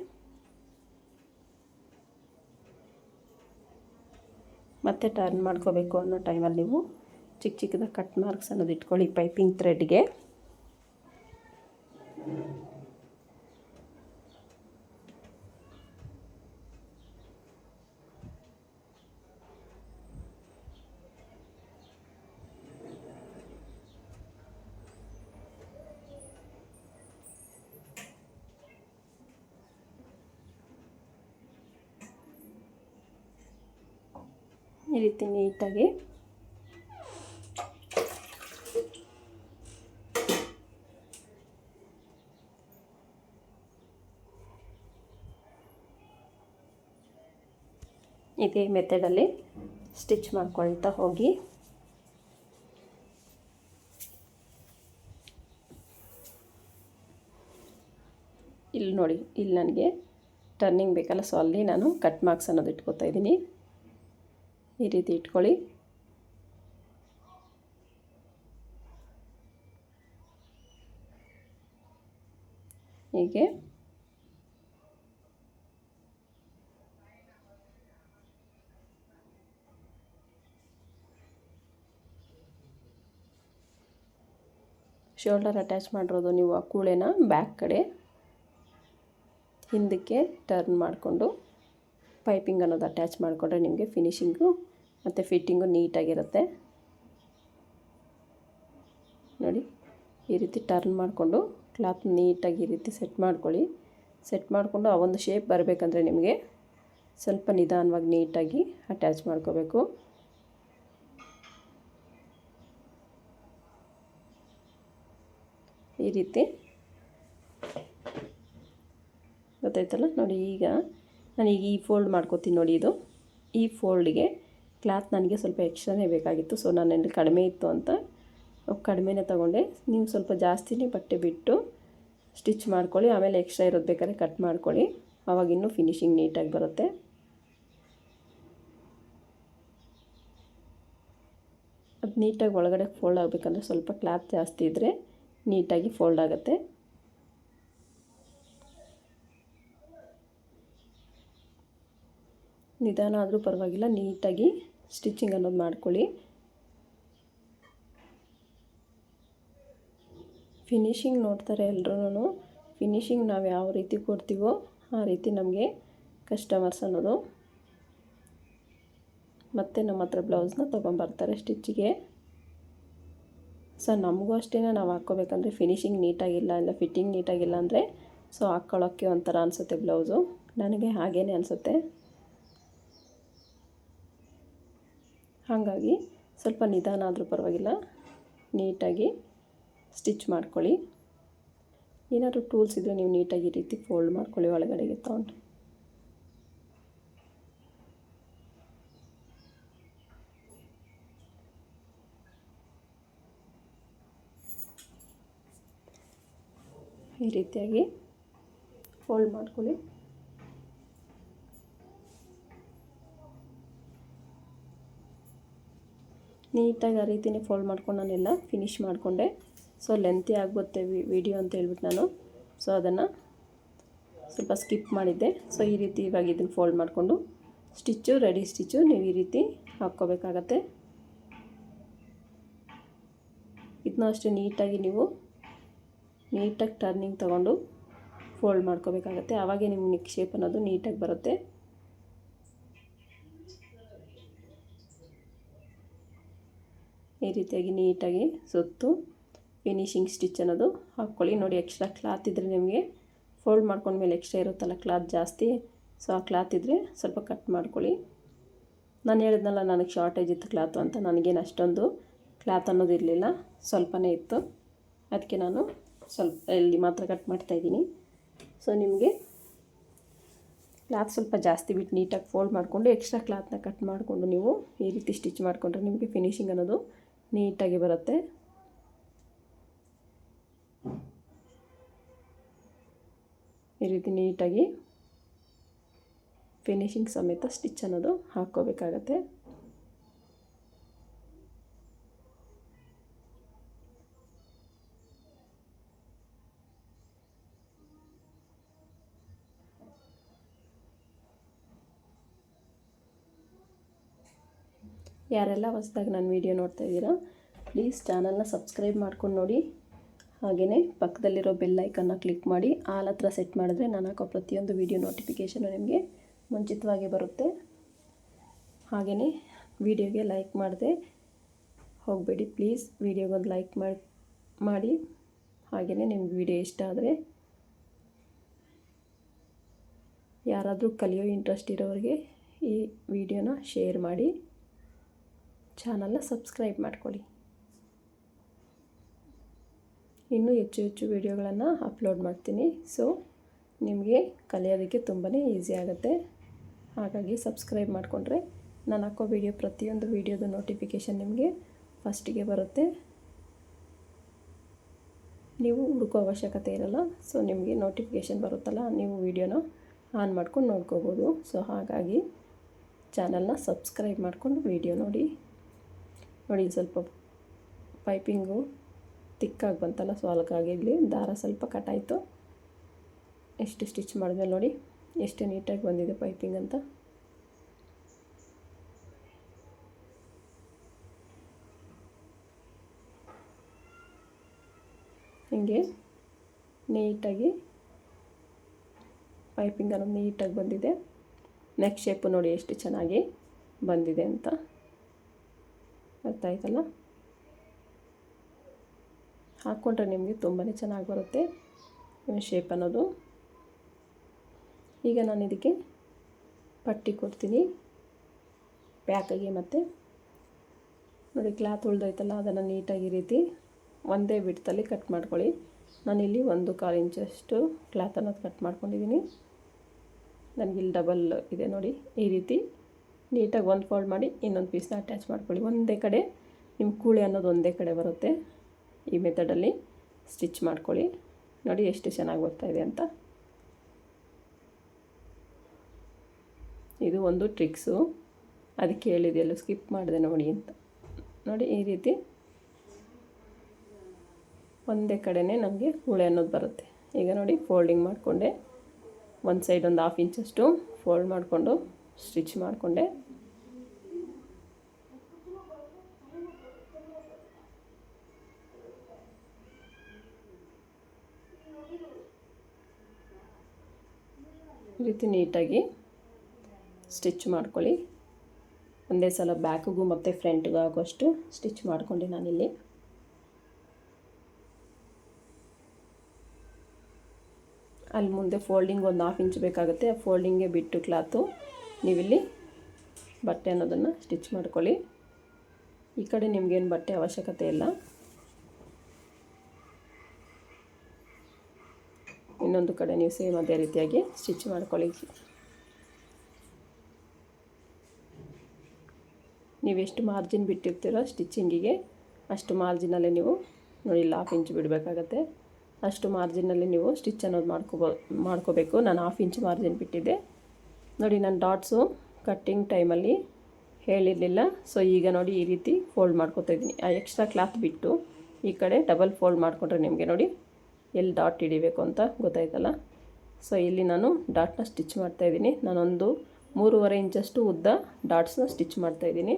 ಮತ್ತೆ ಟರ್ನ್ ಮಾಡ್ಕೋಬೇಕು ಅನ್ನೋ ಟೈಮಲ್ಲಿ ನೀವು ಚಿಕ್ಕ ಚಿಕ್ಕದಾಗಿ ಕಟ್ ಮಾರ್ಕ್ಸ್ ಅನ್ನೋದು ಇಟ್ಕೊಳ್ಳಿ ಪೈಪಿಂಗ್ ಥ್ರೆಡ್ಗೆ. ಈ ರೀತಿ ನೀಟಾಗಿ ಇದೇ ಮೆಥಡಲ್ಲಿ ಸ್ಟಿಚ್ ಮಾಡ್ಕೊಳ್ತಾ ಹೋಗಿ. ಇಲ್ಲಿ ನೋಡಿ, ಇಲ್ಲಿ ನನಗೆ ಟರ್ನಿಂಗ್ ಬೇಕಲ್ಲ, ಸೊ ಅಲ್ಲಿ ನಾನು ಕಟ್ ಮಾರ್ಕ್ಸ್ ಅನ್ನೋದು ಇಟ್ಕೊತಾ ಇದ್ದೀನಿ. ಈ ರೀತಿ ಇಟ್ಕೊಳ್ಳಿ. ಹೀಗೆ ಶೋಲ್ಡರ್ ಅಟ್ಯಾಚ್ ಮಾಡಿರೋದು ನೀವು ಆ ಕೂಳೆನ ಬ್ಯಾಕ್ ಕಡೆ ಹಿಂದಕ್ಕೆ ಟರ್ನ್ ಮಾಡಿಕೊಂಡು ಪೈಪಿಂಗ್ ಅನ್ನೋದು ಅಟ್ಯಾಚ್ ಮಾಡಿಕೊಂಡ್ರೆ ನಿಮಗೆ ಫಿನಿಶಿಂಗು ಮತ್ತು ಫಿಟ್ಟಿಂಗು ನೀಟಾಗಿರುತ್ತೆ. ನೋಡಿ, ಈ ರೀತಿ ಟರ್ನ್ ಮಾಡಿಕೊಂಡು ಕ್ಲಾತ್ ನೀಟಾಗಿ ಈ ರೀತಿ ಸೆಟ್ ಮಾಡ್ಕೊಳ್ಳಿ. ಸೆಟ್ ಮಾಡಿಕೊಂಡು ಆ ಒಂದು ಶೇಪ್ ಬರಬೇಕಂದ್ರೆ ನಿಮಗೆ ಸ್ವಲ್ಪ ನಿಧಾನವಾಗಿ ನೀಟಾಗಿ ಅಟ್ಯಾಚ್ ಮಾಡ್ಕೋಬೇಕು. ಈ ರೀತಿ ಗೊತ್ತಾಯ್ತಲ್ಲ. ನೋಡಿ, ಈಗ ನಾನೀಗ ಈ ಫೋಲ್ಡ್ ಮಾಡ್ಕೋತೀನಿ. ನೋಡಿ, ಇದು ಈ ಫೋಲ್ಡಿಗೆ ಕ್ಲಾತ್ ನನಗೆ ಸ್ವಲ್ಪ ಎಕ್ಸ್ಟ್ರಾನೇ ಬೇಕಾಗಿತ್ತು. ಸೊ ನಾನಲ್ಲಿ ಕಡಿಮೆ ಇತ್ತು ಅಂತ ಕಡಿಮೆನೇ ತೊಗೊಂಡೆ. ನೀವು ಸ್ವಲ್ಪ ಜಾಸ್ತಿನೇ ಬಟ್ಟೆ ಬಿಟ್ಟು ಸ್ಟಿಚ್ ಮಾಡ್ಕೊಳ್ಳಿ. ಆಮೇಲೆ ಎಕ್ಸ್ಟ್ರಾ ಇರೋದು ಬೇಕಾದ್ರೆ ಕಟ್ ಮಾಡ್ಕೊಳ್ಳಿ, ಆವಾಗ ಇನ್ನೂ ಫಿನಿಶಿಂಗ್ ನೀಟಾಗಿ ಬರುತ್ತೆ. ಅದು ನೀಟಾಗಿ ಒಳಗಡೆ ಫೋಲ್ಡ್ ಆಗಬೇಕಂದ್ರೆ ಸ್ವಲ್ಪ ಕ್ಲಾತ್ ಜಾಸ್ತಿ ಇದ್ದರೆ ನೀಟಾಗಿ ಫೋಲ್ಡ್ ಆಗುತ್ತೆ. ನಿಧಾನ ಆದರೂ ಪರವಾಗಿಲ್ಲ, ನೀಟಾಗಿ ಸ್ಟಿಚಿಂಗ್ ಅನ್ನೋದು ಮಾಡ್ಕೊಳ್ಳಿ. ಫಿನಿಶಿಂಗ್ ನೋಡ್ತಾರೆ ಎಲ್ಲರೂ. ಫಿನಿಶಿಂಗ್ ನಾವು ಯಾವ ರೀತಿ ಕೊಡ್ತೀವೋ ಆ ರೀತಿ ನಮಗೆ ಕಸ್ಟಮರ್ಸ್ ಅನ್ನೋದು ಮತ್ತೆ ನಮ್ಮ ಹತ್ರ ಬ್ಲೌಸ್ನ ತೊಗೊಂಬರ್ತಾರೆ ಸ್ಟಿಚ್ಚಿಗೆ. ಸೊ ನಮಗೂ ಅಷ್ಟೇ ನಾವು ಹಾಕ್ಕೋಬೇಕಂದ್ರೆ ಫಿನಿಶಿಂಗ್ ನೀಟಾಗಿಲ್ಲ ಇಲ್ಲ ಫಿಟ್ಟಿಂಗ್ ನೀಟಾಗಿಲ್ಲ ಅಂದರೆ ಸೊ ಹಾಕ್ಕೊಳ್ಳೋಕ್ಕೆ ಒಂಥರ ಅನಿಸುತ್ತೆ ಬ್ಲೌಸು. ನನಗೆ ಹಾಗೇ ಅನಿಸುತ್ತೆ. ಹಾಗಾಗಿ ಸ್ವಲ್ಪ ನಿಧಾನ ಆದರೂ ಪರವಾಗಿಲ್ಲ, ನೀಟಾಗಿ ಸ್ಟಿಚ್ ಮಾಡ್ಕೊಳ್ಳಿ. ಏನಾದರೂ ಟೂಲ್ಸ್ ಇದ್ದರೆ ನೀವು ನೀಟಾಗಿ ಈ ರೀತಿ ಫೋಲ್ಡ್ ಮಾಡ್ಕೊಳ್ಳಿ ಒಳಗಡೆಗೆ ತೊಗೊಂಡು. ಈ ರೀತಿಯಾಗಿ ಫೋಲ್ಡ್ ಮಾಡ್ಕೊಳ್ಳಿ. ನೀಟಾಗಿ ಆ ರೀತಿಯೇ ಫೋಲ್ಡ್ ಮಾಡ್ಕೊಂಡು ನಾನೆಲ್ಲ ಫಿನಿಷ್ ಮಾಡಿಕೊಂಡೆ. ಸೊ ಲೆಂತಿ ಆಗುತ್ತೆ ವಿಡಿಯೋ ಅಂತ ಹೇಳ್ಬಿಟ್ಟು ನಾನು ಸೊ ಅದನ್ನು ಸ್ವಲ್ಪ ಸ್ಕಿಪ್ ಮಾಡಿದ್ದೆ. ಸೊ ಈ ರೀತಿ ಇವಾಗ ಇದನ್ನು ಫೋಲ್ಡ್ ಮಾಡಿಕೊಂಡು ಸ್ಟಿಚ್ಚು ರೆಡಿ ಸ್ಟಿಚ್ಚು ನೀವು ಈ ರೀತಿ ಹಾಕ್ಕೋಬೇಕಾಗತ್ತೆ. ಇದನ್ನೂ ಅಷ್ಟೇ ನೀಟಾಗಿ ನೀವು ನೀಟಾಗಿ ಟರ್ನಿಂಗ್ ತೊಗೊಂಡು ಫೋಲ್ಡ್ ಮಾಡ್ಕೋಬೇಕಾಗತ್ತೆ. ಆವಾಗೇ ನಿಮ್ಮ ನೆಕ್ ಶೇಪ್ ಅನ್ನೋದು ನೀಟಾಗಿ ಬರುತ್ತೆ. ಈ ರೀತಿಯಾಗಿ ನೀಟಾಗಿ ಸುತ್ತು ಫಿನಿಶಿಂಗ್ ಸ್ಟಿಚ್ ಅನ್ನೋದು ಹಾಕ್ಕೊಳ್ಳಿ. ನೋಡಿ ಎಕ್ಸ್ಟ್ರಾ ಕ್ಲಾತ್ ಇದ್ದರೆ ನಿಮಗೆ ಫೋಲ್ಡ್ ಮಾಡ್ಕೊಂಡ್ಮೇಲೆ ಎಕ್ಸ್ಟ್ರಾ ಇರುತ್ತಲ್ಲ ಕ್ಲಾತ್ ಜಾಸ್ತಿ, ಸೊ ಆ ಕ್ಲಾತ್ ಇದ್ದರೆ ಸ್ವಲ್ಪ ಕಟ್ ಮಾಡ್ಕೊಳ್ಳಿ. ನಾನು ಹೇಳಿದ್ನಲ್ಲ ನನಗೆ ಶಾರ್ಟೇಜ್ ಇತ್ತು ಕ್ಲಾತು ಅಂತ, ನನಗೇನು ಅಷ್ಟೊಂದು ಕ್ಲಾತ್ ಅನ್ನೋದು ಇರಲಿಲ್ಲ, ಸ್ವಲ್ಪನೇ ಇತ್ತು. ಅದಕ್ಕೆ ನಾನು ಸ್ವಲ್ಪ ಇಲ್ಲಿ ಮಾತ್ರ ಕಟ್ ಮಾಡ್ತಾಯಿದ್ದೀನಿ. ಸೊ ನಿಮಗೆ ಕ್ಲಾತ್ ಸ್ವಲ್ಪ ಜಾಸ್ತಿ ಬಿಟ್ಟು ನೀಟಾಗಿ ಫೋಲ್ಡ್ ಮಾಡಿಕೊಂಡು ಎಕ್ಸ್ಟ್ರಾ ಕ್ಲಾತ್ನ ಕಟ್ ಮಾಡಿಕೊಂಡು ನೀವು ಈ ರೀತಿ ಸ್ಟಿಚ್ ಮಾಡಿಕೊಂಡ್ರೆ ನಿಮಗೆ ಫಿನಿಶಿಂಗ್ ಅನ್ನೋದು ನೀಟಾಗಿ ಬರುತ್ತೆ. ಈ ರೀತಿ ನೀಟಾಗಿ ಫಿನಿಶಿಂಗ್ ಸಮೇತ ಸ್ಟಿಚ್ ಅನ್ನೋದು ಹಾಕ್ಕೋಬೇಕಾಗತ್ತೆ. ಯಾರೆಲ್ಲ ಹೊಸದಾಗಿ ನನ್ನ ವೀಡಿಯೋ ನೋಡ್ತಾ ಇದ್ದೀರಾ ಪ್ಲೀಸ್ ಚಾನಲ್ನ ಸಬ್ಸ್ಕ್ರೈಬ್ ಮಾಡ್ಕೊಂಡು ನೋಡಿ. ಹಾಗೆಯೇ ಪಕ್ಕದಲ್ಲಿರೋ ಬೆಲ್ ಐಕನ್ನ ಕ್ಲಿಕ್ ಮಾಡಿ ಆಲ್ ಹತ್ರ ಸೆಟ್ ಮಾಡಿದ್ರೆ ನಾನು ಹಾಕೋ ಪ್ರತಿಯೊಂದು ವೀಡಿಯೋ ನೋಟಿಫಿಕೇಷನು ನಿಮಗೆ ಮುಂಚಿತವಾಗಿ ಬರುತ್ತೆ. ಹಾಗೆಯೇ ವೀಡಿಯೋಗೆ ಲೈಕ್ ಮಾಡದೆ ಹೋಗಬೇಡಿ ಪ್ಲೀಸ್. ವೀಡಿಯೋಗೊಂದು ಲೈಕ್ ಮಾಡಿ ಹಾಗೆಯೇ ನಿಮ್ಗೆ ವೀಡಿಯೋ ಇಷ್ಟ ಆದರೆ ಯಾರಾದರೂ ಕಲಿಯೋ ಇಂಟ್ರೆಸ್ಟ್ ಇರೋರಿಗೆ ಈ ವಿಡಿಯೋನ ಶೇರ್ ಮಾಡಿ, ಚಾನಲ್ನ ಸಬ್ಸ್ಕ್ರೈಬ್ ಮಾಡ್ಕೊಳ್ಳಿ. ಇನ್ನೂ ಹೆಚ್ಚು ಹೆಚ್ಚು ವೀಡಿಯೋಗಳನ್ನು ಅಪ್ಲೋಡ್ ಮಾಡ್ತೀನಿ. ಸೊ ನಿಮಗೆ ಕಲಿಯೋದಕ್ಕೆ ತುಂಬಾ ಈಸಿ ಆಗುತ್ತೆ. ಹಾಗಾಗಿ ಸಬ್ಸ್ಕ್ರೈಬ್ ಮಾಡಿಕೊಂಡ್ರೆ ನಾನು ಹಾಕೋ ವೀಡಿಯೋ ಪ್ರತಿಯೊಂದು ವೀಡಿಯೋದು ನೋಟಿಫಿಕೇಷನ್ ನಿಮಗೆ ಫಸ್ಟಿಗೆ ಬರುತ್ತೆ. ನೀವು ಹುಡುಕೋ ಅವಶ್ಯಕತೆ ಇರಲ್ಲ. ಸೊ ನಿಮಗೆ ನೋಟಿಫಿಕೇಷನ್ ಬರುತ್ತಲ್ಲ, ನೀವು ವೀಡಿಯೋನ ಆನ್ ಮಾಡ್ಕೊಂಡು ನೋಡ್ಕೋಬೋದು. ಸೊ ಹಾಗಾಗಿ ಚಾನಲ್ನ ಸಬ್ಸ್ಕ್ರೈಬ್ ಮಾಡಿಕೊಂಡು ವೀಡಿಯೋ ನೋಡಿ. ಸ್ವಲ್ಪ ಪೈಪಿಂಗು ತಿಕ್ಕಾಗಿ ಬಂತಲ್ಲ, ಸೊ ಇಲ್ಲಿ ದಾರ ಸ್ವಲ್ಪ ಕಟ್ಟಾಯಿತು. ಎಷ್ಟು ಸ್ಟಿಚ್ ಮಾಡಿದ್ಮೇಲೆ ನೋಡಿ ಎಷ್ಟು ನೀಟಾಗಿ ಬಂದಿದೆ ಪೈಪಿಂಗ್ ಅಂತ. ಹೀಗೆ ನೀಟಾಗಿ ಪೈಪಿಂಗ್ ಅನ್ನೋದು ನೀಟಾಗಿ ಬಂದಿದೆ. ನೆಕ್ ಶೇಪು ನೋಡಿ ಎಷ್ಟು ಚೆನ್ನಾಗಿ ಬಂದಿದೆ ಅಂತ, ಗೊತ್ತಾಯ್ತಲ್ಲ. ಹಾಕ್ಕೊಂಡ್ರೆ ನಿಮಗೆ ತುಂಬಾ ಚೆನ್ನಾಗಿ ಬರುತ್ತೆ ಶೇಪ್ ಅನ್ನೋದು. ಈಗ ನಾನು ಇದಕ್ಕೆ ಪಟ್ಟಿ ಕೊಡ್ತೀನಿ ಬ್ಯಾಕಿಗೆ. ಮತ್ತು ನೋಡಿ ಕ್ಲಾತ್ ಉಳ್ದೋಯ್ತಲ್ಲ, ಅದನ್ನು ನೀಟಾಗಿ ಈ ರೀತಿ ಒಂದೇ ಬಿಡ್ತಲ್ಲಿ ಕಟ್ ಮಾಡ್ಕೊಳ್ಳಿ. ನಾನಿಲ್ಲಿ 1/4 ಇಂಚಷ್ಟು ಕ್ಲಾತ್ ಅನ್ನೋದು ಕಟ್ ಮಾಡ್ಕೊಂಡಿದ್ದೀನಿ. ನನಗಿಲ್ಲಿ ಡಬಲ್ ಇದೆ ನೋಡಿ. ಈ ರೀತಿ ನೀಟಾಗಿ ಒಂದು ಫೋಲ್ಡ್ ಮಾಡಿ ಇನ್ನೊಂದು ಪೀಸ್ನ ಅಟ್ಯಾಚ್ ಮಾಡ್ಕೊಳ್ಳಿ. ಒಂದೇ ಕಡೆ ನಿಮ್ಮ ಕೂಳೆ ಅನ್ನೋದು ಒಂದೇ ಕಡೆ ಬರುತ್ತೆ. ಈ ಮೆಥಡಲ್ಲಿ ಸ್ಟಿಚ್ ಮಾಡ್ಕೊಳ್ಳಿ. ನೋಡಿ ಎಷ್ಟು ಚೆನ್ನಾಗಿ ಬರ್ತಾಯಿದೆ ಅಂತ. ಇದು ಒಂದು ಟ್ರಿಕ್ಸು, ಅದಕ್ಕೆ ಹೇಳಿದೆಯಲ್ಲ ಸ್ಕಿಪ್ ಮಾಡಿದೆ ನೋಡಿ ಅಂತ. ನೋಡಿ ಈ ರೀತಿ ಒಂದೇ ಕಡೆನೇ ನಮಗೆ ಕೂಳೆ ಅನ್ನೋದು ಬರುತ್ತೆ. ಈಗ ನೋಡಿ ಫೋಲ್ಡಿಂಗ್ ಮಾಡಿಕೊಂಡೆ, ಒಂದು ಸೈಡ್ ಒಂದು 1/2 ಇಂಚಷ್ಟು ಫೋಲ್ಡ್ ಮಾಡಿಕೊಂಡು ಸ್ಟಿಚ್ ಮಾಡಿಕೊಂಡೆ. ಈ ರೀತಿ ನೀಟಾಗಿ ಸ್ಟಿಚ್ ಮಾಡ್ಕೊಳ್ಳಿ. ಒಂದೇ ಸಲ ಬ್ಯಾಕಿಗೂ ಮತ್ತು ಫ್ರಂಟ್ಗೂ ಆಗೋಷ್ಟು ಸ್ಟಿಚ್ ಮಾಡಿಕೊಂಡೆ ನಾನಿಲ್ಲಿ. ಅಲ್ಲಿ ಮುಂದೆ ಫೋಲ್ಡಿಂಗ್ ಒಂದು 1/2 ಇಂಚ್ ಬೇಕಾಗುತ್ತೆ. ಆ ಫೋಲ್ಡಿಂಗ್ಗೆ ಬಿಟ್ಟು ಕ್ಲಾತು ನೀವಿಲ್ಲಿ ಬಟ್ಟೆ ಅನ್ನೋದನ್ನು ಸ್ಟಿಚ್ ಮಾಡ್ಕೊಳ್ಳಿ. ಈ ಕಡೆ ನಿಮಗೇನು ಬಟ್ಟೆ ಅವಶ್ಯಕತೆ ಇಲ್ಲ. ಇನ್ನೊಂದು ಕಡೆ ನೀವು ಸೇಮ್ ಅದೇ ರೀತಿಯಾಗಿ ಸ್ಟಿಚ್ ಮಾಡ್ಕೊಳ್ಳಿ. ನೀವೆಷ್ಟು ಮಾರ್ಜಿನ್ ಬಿಟ್ಟಿರ್ತೀರೋ ಸ್ಟಿಚ್ಚಿಂಗಿಗೆ ಅಷ್ಟು ಮಾರ್ಜಿನಲ್ಲಿ ನೀವು ನೋಡಿ 1/2 ಇಂಚ್ ಬಿಡಬೇಕಾಗತ್ತೆ. ಅಷ್ಟು ಮಾರ್ಜಿನಲ್ಲಿ ನೀವು ಸ್ಟಿಚ್ ಅನ್ನೋದು ಮಾಡ್ಕೋಬೇಕು. ನಾನು 1/2 ಇಂಚ್ ಮಾರ್ಜಿನ್ ಬಿಟ್ಟಿದ್ದೆ ನೋಡಿ. ನಾನು ಡಾಟ್ಸು ಕಟ್ಟಿಂಗ್ ಟೈಮಲ್ಲಿ ಹೇಳಿರಲಿಲ್ಲ. ಸೊ ಈಗ ನೋಡಿ ಈ ರೀತಿ ಫೋಲ್ಡ್ ಮಾಡ್ಕೊತಾ ಇದ್ದೀನಿ. ಆ ಎಕ್ಸ್ಟ್ರಾ ಕ್ಲಾತ್ ಬಿಟ್ಟು ಈ ಕಡೆ ಡಬಲ್ ಫೋಲ್ಡ್ ಮಾಡಿಕೊಂಡ್ರೆ ನಿಮಗೆ ನೋಡಿ ಎಲ್ಲಿ ಡಾಟ್ ಹಿಡಿಬೇಕು ಅಂತ ಗೊತ್ತಾಯ್ತಲ್ಲ. ಸೊ ಇಲ್ಲಿ ನಾನು ಡಾಟ್ನ ಸ್ಟಿಚ್ ಮಾಡ್ತಾಯಿದ್ದೀನಿ. ನಾನೊಂದು 3.5 ಇಂಚಷ್ಟು ಉದ್ದ ಡಾಟ್ಸ್ನ ಸ್ಟಿಚ್ ಮಾಡ್ತಾಯಿದ್ದೀನಿ.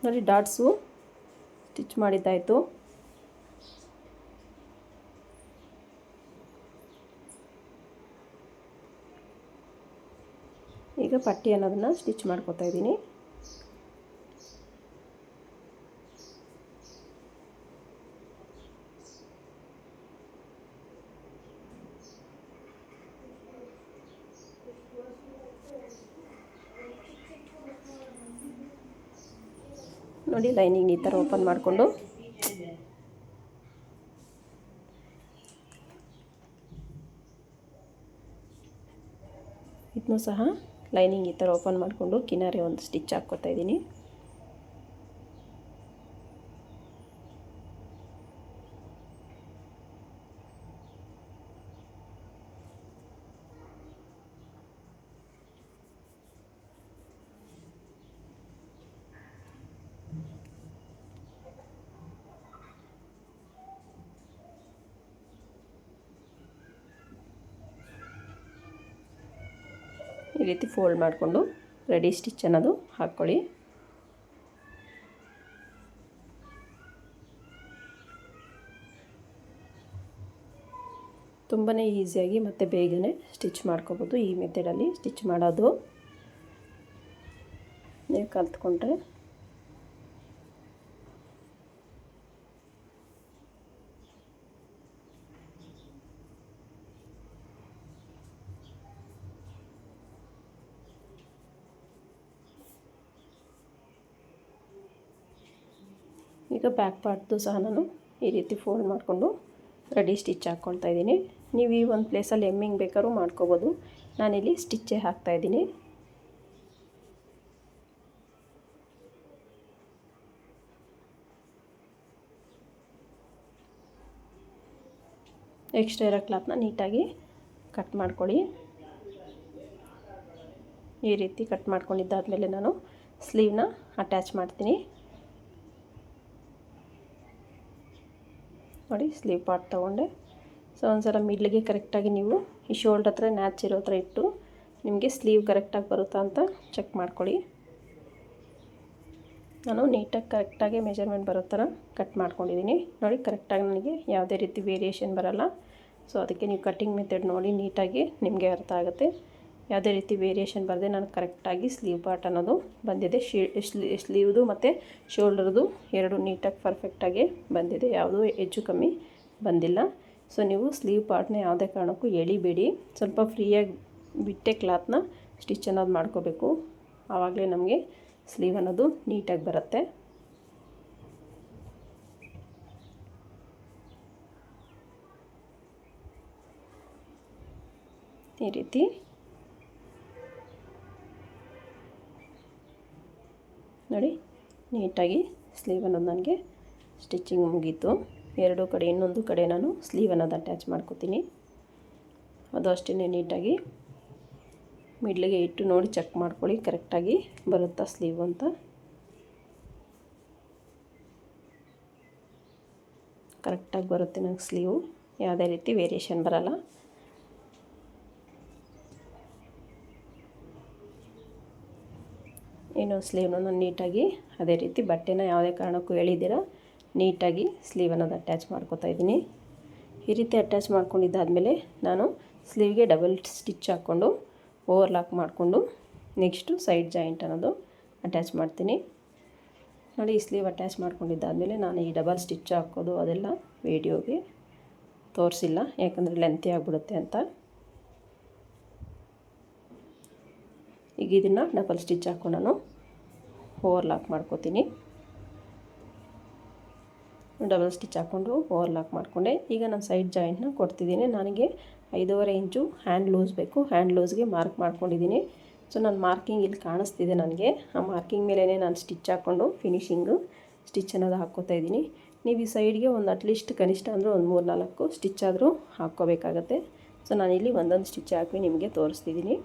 ನೋಡಿ ಡಾಟ್ಸು ಸ್ಟಿಚ್ ಮಾಡಿದ್ದಾಯಿತು. ಈಗ ಪಟ್ಟಿ ಅನ್ನೋದನ್ನು ಸ್ಟಿಚ್ ಮಾಡ್ಕೊತಾ ಇದ್ದೀನಿ. ನೋಡಿ ಲೈನಿಂಗ್ ಈ ಥರ ಓಪನ್ ಮಾಡಿಕೊಂಡು ಇದನ್ನು ಸಹ ಲೈನಿಂಗ್ ಈ ಥರ ಓಪನ್ ಮಾಡಿಕೊಂಡು ಕಿನಾರೆ ಒಂದು ಸ್ಟಿಚ್ ಹಾಕ್ಕೊತಾ ಇದ್ದೀನಿ. ಈ ರೀತಿ ಫೋಲ್ಡ್ ಮಾಡಿಕೊಂಡು ರೆಡಿ ಸ್ಟಿಚ್ ಅನ್ನೋದು ಹಾಕ್ಕೊಳ್ಳಿ. ತುಂಬಾ ಈಸಿಯಾಗಿ ಮತ್ತು ಬೇಗನೆ ಸ್ಟಿಚ್ ಮಾಡ್ಕೋಬೋದು. ಈ ಮೆಥಡಲ್ಲಿ ಸ್ಟಿಚ್ ಮಾಡೋದು ನೀವು ಕಲ್ತ್ಕೊಂಡ್ರೆ ಈಗ ಬ್ಯಾಕ್ ಪಾರ್ಟ್ದು ಸಹ ನಾನು ಈ ರೀತಿ ಫೋಲ್ಡ್ ಮಾಡಿಕೊಂಡು ರೆಡಿ ಸ್ಟಿಚ್ ಹಾಕ್ಕೊಳ್ತಾ ಇದ್ದೀನಿ. ನೀವು ಈ ಒಂದು ಪ್ಲೇಸಲ್ಲಿ ಎಮ್ಮಿಂಗ್ ಬೇಕಾದ್ರೂ ಮಾಡ್ಕೋಬೋದು. ನಾನಿಲ್ಲಿ ಸ್ಟಿಚ್ಚೇ ಹಾಕ್ತಾಯಿದ್ದೀನಿ. ಎಕ್ಸ್ಟ್ರಾ ಇರೋ ಕ್ಲಾತ್ನ ನೀಟಾಗಿ ಕಟ್ ಮಾಡ್ಕೊಳ್ಳಿ. ಈ ರೀತಿ ಕಟ್ ಮಾಡ್ಕೊಂಡಿದ್ದಾದಮೇಲೆ ನಾನು ಸ್ಲೀವ್ನ ಅಟ್ಯಾಚ್ ಮಾಡ್ತೀನಿ. ನೋಡಿ ಸ್ಲೀವ್ ಪಾರ್ಟ್ ತೊಗೊಂಡೆ. ಸೊ ಒಂದ್ಸಲ ಮಿಡ್ಲಿಗೆ ಕರೆಕ್ಟಾಗಿ ನೀವು ಈ ಶೋಲ್ಡ್ರ್ ಹತ್ರ ನ್ಯಾಚ್ ಇರೋ ಹತ್ರ ಇಟ್ಟು ನಿಮಗೆ ಸ್ಲೀವ್ ಕರೆಕ್ಟಾಗಿ ಬರುತ್ತಾ ಅಂತ ಚೆಕ್ ಮಾಡ್ಕೊಳ್ಳಿ. ನಾನು ನೀಟಾಗಿ ಕರೆಕ್ಟಾಗಿ ಮೆಜರ್ಮೆಂಟ್ ಬರೋ ಥರ ಕಟ್ ಮಾಡ್ಕೊಂಡಿದ್ದೀನಿ. ನೋಡಿ ಕರೆಕ್ಟಾಗಿ ನನಗೆ ಯಾವುದೇ ರೀತಿ ವೇರಿಯೇಷನ್ ಬರೋಲ್ಲ. ಸೊ ಅದಕ್ಕೆ ನೀವು ಕಟ್ಟಿಂಗ್ ಮೆಥಡ್ ನೋಡಿ ನೀಟಾಗಿ ನಿಮಗೆ ಅರ್ಥ ಆಗುತ್ತೆ. ಯಾವುದೇ ರೀತಿ ವೇರಿಯೇಷನ್ ಬರದೆ ನಾನು ಕರೆಕ್ಟಾಗಿ ಸ್ಲೀವ್ ಪಾರ್ಟ್ ಅನ್ನೋದು ಬಂದಿದೆ. ಸ್ಲೀವ್ದು ಮತ್ತು ಶೋಲ್ಡರ್ದು ಎರಡು ನೀಟಾಗಿ ಪರ್ಫೆಕ್ಟಾಗಿ ಬಂದಿದೆ. ಯಾವುದೂ ಹೆಚ್ಚು ಕಮ್ಮಿ ಬಂದಿಲ್ಲ. ಸೊ ನೀವು ಸ್ಲೀವ್ ಪಾರ್ಟ್ನ ಯಾವುದೇ ಕಾರಣಕ್ಕೂ ಎಳಿಬೇಡಿ. ಸ್ವಲ್ಪ ಫ್ರೀಯಾಗಿ ಬಿಟ್ಟೆ ಕ್ಲಾತ್ನ ಸ್ಟಿಚ್ ಅನ್ನೋದು ಮಾಡ್ಕೋಬೇಕು. ಆವಾಗಲೇ ನಮಗೆ ಸ್ಲೀವ್ ಅನ್ನೋದು ನೀಟಾಗಿ ಬರುತ್ತೆ. ಈ ರೀತಿ ನೋಡಿ ನೀಟಾಗಿ ಸ್ಲೀವ್ ಅನ್ನೋದು ನನಗೆ ಸ್ಟಿಚಿಂಗ್ ಮುಗೀತು. ಎರಡೂ ಕಡೆ ಇನ್ನೊಂದು ಕಡೆ ನಾನು ಸ್ಲೀವ್ ಅನ್ನೋದು ಅಟ್ಯಾಚ್ ಮಾಡ್ಕೋತೀನಿ. ಅದು ಅಷ್ಟೇ ನೀಟಾಗಿ ಮಿಡ್ಲಿಗೆ ಇಟ್ಟು ನೋಡಿ ಚೆಕ್ ಮಾಡ್ಕೊಳ್ಳಿ ಕರೆಕ್ಟಾಗಿ ಬರುತ್ತಾ ಸ್ಲೀವ್ ಅಂತ. ಕರೆಕ್ಟಾಗಿ ಬರುತ್ತೆ ನನಗೆ ಸ್ಲೀವು, ಯಾವುದೇ ರೀತಿ ವೇರಿಯೇಷನ್ ಬರಲ್ಲ. ಇನ್ನು ಸ್ಲೀವ್ನ ನಾನು ನೀಟಾಗಿ ಅದೇ ರೀತಿ ಬಟ್ಟೆನ ಯಾವುದೇ ಕಾರಣಕ್ಕೂ ಎಳಿದಿರ ನೀಟಾಗಿ ಸ್ಲೀವ್ ಅನ್ನೋದು ಅಟ್ಯಾಚ್ ಮಾಡ್ಕೊತಾ ಇದ್ದೀನಿ. ಈ ರೀತಿ ಅಟ್ಯಾಚ್ ಮಾಡ್ಕೊಂಡಿದ್ದಾದಮೇಲೆ ನಾನು ಸ್ಲೀವ್ಗೆ ಡಬಲ್ ಸ್ಟಿಚ್ ಹಾಕ್ಕೊಂಡು ಓವರ್ಲಾಕ್ ಮಾಡಿಕೊಂಡು ನೆಕ್ಸ್ಟು ಸೈಡ್ ಜಾಯಿಂಟ್ ಅನ್ನೋದು ಅಟ್ಯಾಚ್ ಮಾಡ್ತೀನಿ. ನೋಡಿ, ಈ ಸ್ಲೀವ್ ಅಟ್ಯಾಚ್ ಮಾಡ್ಕೊಂಡಿದ್ದಾದಮೇಲೆ ನಾನು ಈ ಡಬಲ್ ಸ್ಟಿಚ್ ಹಾಕೋದು ಅದೆಲ್ಲ ವೀಡಿಯೋಗೆ ತೋರಿಸಿಲ್ಲ, ಯಾಕಂದರೆ ಲೆಂತಿ ಆಗಿಬಿಡುತ್ತೆ ಅಂತ. ಈಗ ಇದನ್ನು ಡಬಲ್ ಸ್ಟಿಚ್ ಹಾಕ್ಕೊಂಡು ನಾನು ಓವರ್ಲಾಕ್ ಮಾಡ್ಕೋತೀನಿ. ಡಬಲ್ ಸ್ಟಿಚ್ ಹಾಕ್ಕೊಂಡು ಓವರ್ಲಾಕ್ ಮಾಡಿಕೊಂಡೆ. ಈಗ ನಾನು ಸೈಡ್ ಜಾಯಿಂಟ್ನ ಕೊಡ್ತಿದ್ದೀನಿ. ನನಗೆ 5.5 ಇಂಚು ಹ್ಯಾಂಡ್ ಲೂಸ್ ಬೇಕು. ಹ್ಯಾಂಡ್ ಲೂಸ್ಗೆ ಮಾರ್ಕ್ ಮಾಡ್ಕೊಂಡಿದ್ದೀನಿ. ಸೊ ನಾನು ಮಾರ್ಕಿಂಗ್ ಇಲ್ಲಿ ಕಾಣಿಸ್ತಿದೆ ನನಗೆ. ಆ ಮಾರ್ಕಿಂಗ್ ಮೇಲೇ ನಾನು ಸ್ಟಿಚ್ ಹಾಕ್ಕೊಂಡು ಫಿನಿಶಿಂಗು ಸ್ಟಿಚ್ ಅನ್ನೋದು ಹಾಕ್ಕೋತಾ ಇದ್ದೀನಿ. ನೀವು ಈ ಸೈಡ್ಗೆ ಒಂದು ಅಟ್ಲೀಸ್ಟ್ ಕನಿಷ್ಠ ಅಂದರೆ ಒಂದು 3-4 ಸ್ಟಿಚ್ ಆದರೂ ಹಾಕ್ಕೋಬೇಕಾಗತ್ತೆ. ಸೊ ನಾನಿಲ್ಲಿ ಒಂದೊಂದು ಸ್ಟಿಚ್ ಹಾಕಿ ನಿಮಗೆ ತೋರಿಸ್ತಿದ್ದೀನಿ,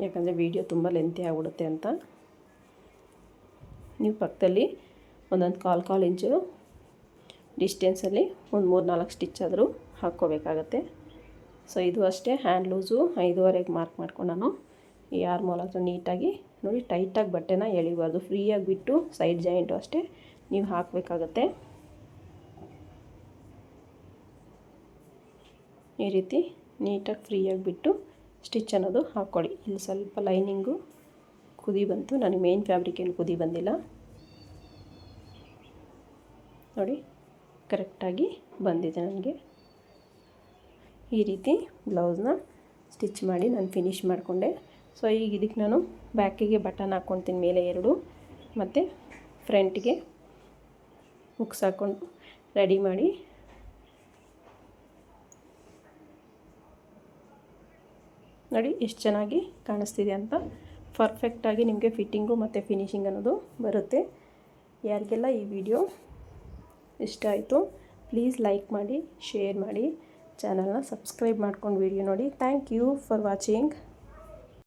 ಯಾಕಂದರೆ ವೀಡಿಯೋ ತುಂಬ ಲೆಂತಿ ಆಗಿಬಿಡುತ್ತೆ ಅಂತ. ನೀವು ಪಕ್ಕದಲ್ಲಿ ಒಂದೊಂದು ಕಾಲು ಇಂಚು ಡಿಸ್ಟೆನ್ಸಲ್ಲಿ ಒಂದು 3-4 ಸ್ಟಿಚ್ ಆದರೂ ಹಾಕ್ಕೋಬೇಕಾಗತ್ತೆ. ಸೊ ಇದು ಅಷ್ಟೇ, ಹ್ಯಾಂಡ್ ಲೂಸು 5.5ಗೆ ಮಾರ್ಕ್ ಮಾಡ್ಕೊಂಡು ನಾನು ಈ ಆರ್ಮೋಲ್ ಹತ್ರ ನೀಟಾಗಿ ನೋಡಿ, ಟೈಟಾಗಿ ಬಟ್ಟೆನ ಎಳಿಬಾರ್ದು, ಫ್ರೀಯಾಗಿ ಬಿಟ್ಟು ಸೈಡ್ ಜಾಯಿಂಟು ಅಷ್ಟೇ ನೀವು ಹಾಕಬೇಕಾಗತ್ತೆ. ಈ ರೀತಿ ನೀಟಾಗಿ ಫ್ರೀಯಾಗಿ ಬಿಟ್ಟು ಸ್ಟಿಚ್ ಅನ್ನೋದು ಹಾಕ್ಕೊಳ್ಳಿ. ಇಲ್ಲಿ ಸ್ವಲ್ಪ ಲೈನಿಂಗು ಕುದಿ ಬಂತು, ನನಗೆ ಮೇನ್ ಫ್ಯಾಬ್ರಿಕ್ ಏನು ಕುದಿ ಬಂದಿಲ್ಲ ನೋಡಿ, ಕರೆಕ್ಟಾಗಿ ಬಂದಿದೆ ನನಗೆ. ಈ ರೀತಿ ಬ್ಲೌಸ್ನ ಸ್ಟಿಚ್ ಮಾಡಿ ನಾನು ಫಿನಿಶ್ ಮಾಡಿಕೊಂಡೆ. ಸೊ ಈಗ ಇದಕ್ಕೆ ನಾನು ಬ್ಯಾಕಿಗೆ ಬಟನ್ ಹಾಕ್ಕೊತೀನಿ ಮೇಲೆ 2, ಮತ್ತು ಫ್ರಂಟ್ಗೆ ಹುಕ್ಸ್ ಹಾಕ್ಕೊಂಡು ರೆಡಿ ಮಾಡಿ ನೋಡಿ ಎಷ್ಟು ಚೆನ್ನಾಗಿ ಕಾಣಿಸ್ತಿದೆ ಅಂತ. ಪರ್ಫೆಕ್ಟಾಗಿ ನಿಮಗೆ ಫಿಟ್ಟಿಂಗು ಮತ್ತು ಫಿನಿಶಿಂಗ್ ಅನ್ನೋದು ಬರುತ್ತೆ. ಯಾರಿಗೆಲ್ಲ ಈ ವಿಡಿಯೋ ಇಷ್ಟ ಆಯಿತು ಪ್ಲೀಸ್ ಲೈಕ್ ಮಾಡಿ, ಶೇರ್ ಮಾಡಿ, ಚಾನಲ್ನ ಸಬ್ಸ್ಕ್ರೈಬ್ ಮಾಡ್ಕೊಂಡು ವಿಡಿಯೋ ನೋಡಿ. Thank you for watching.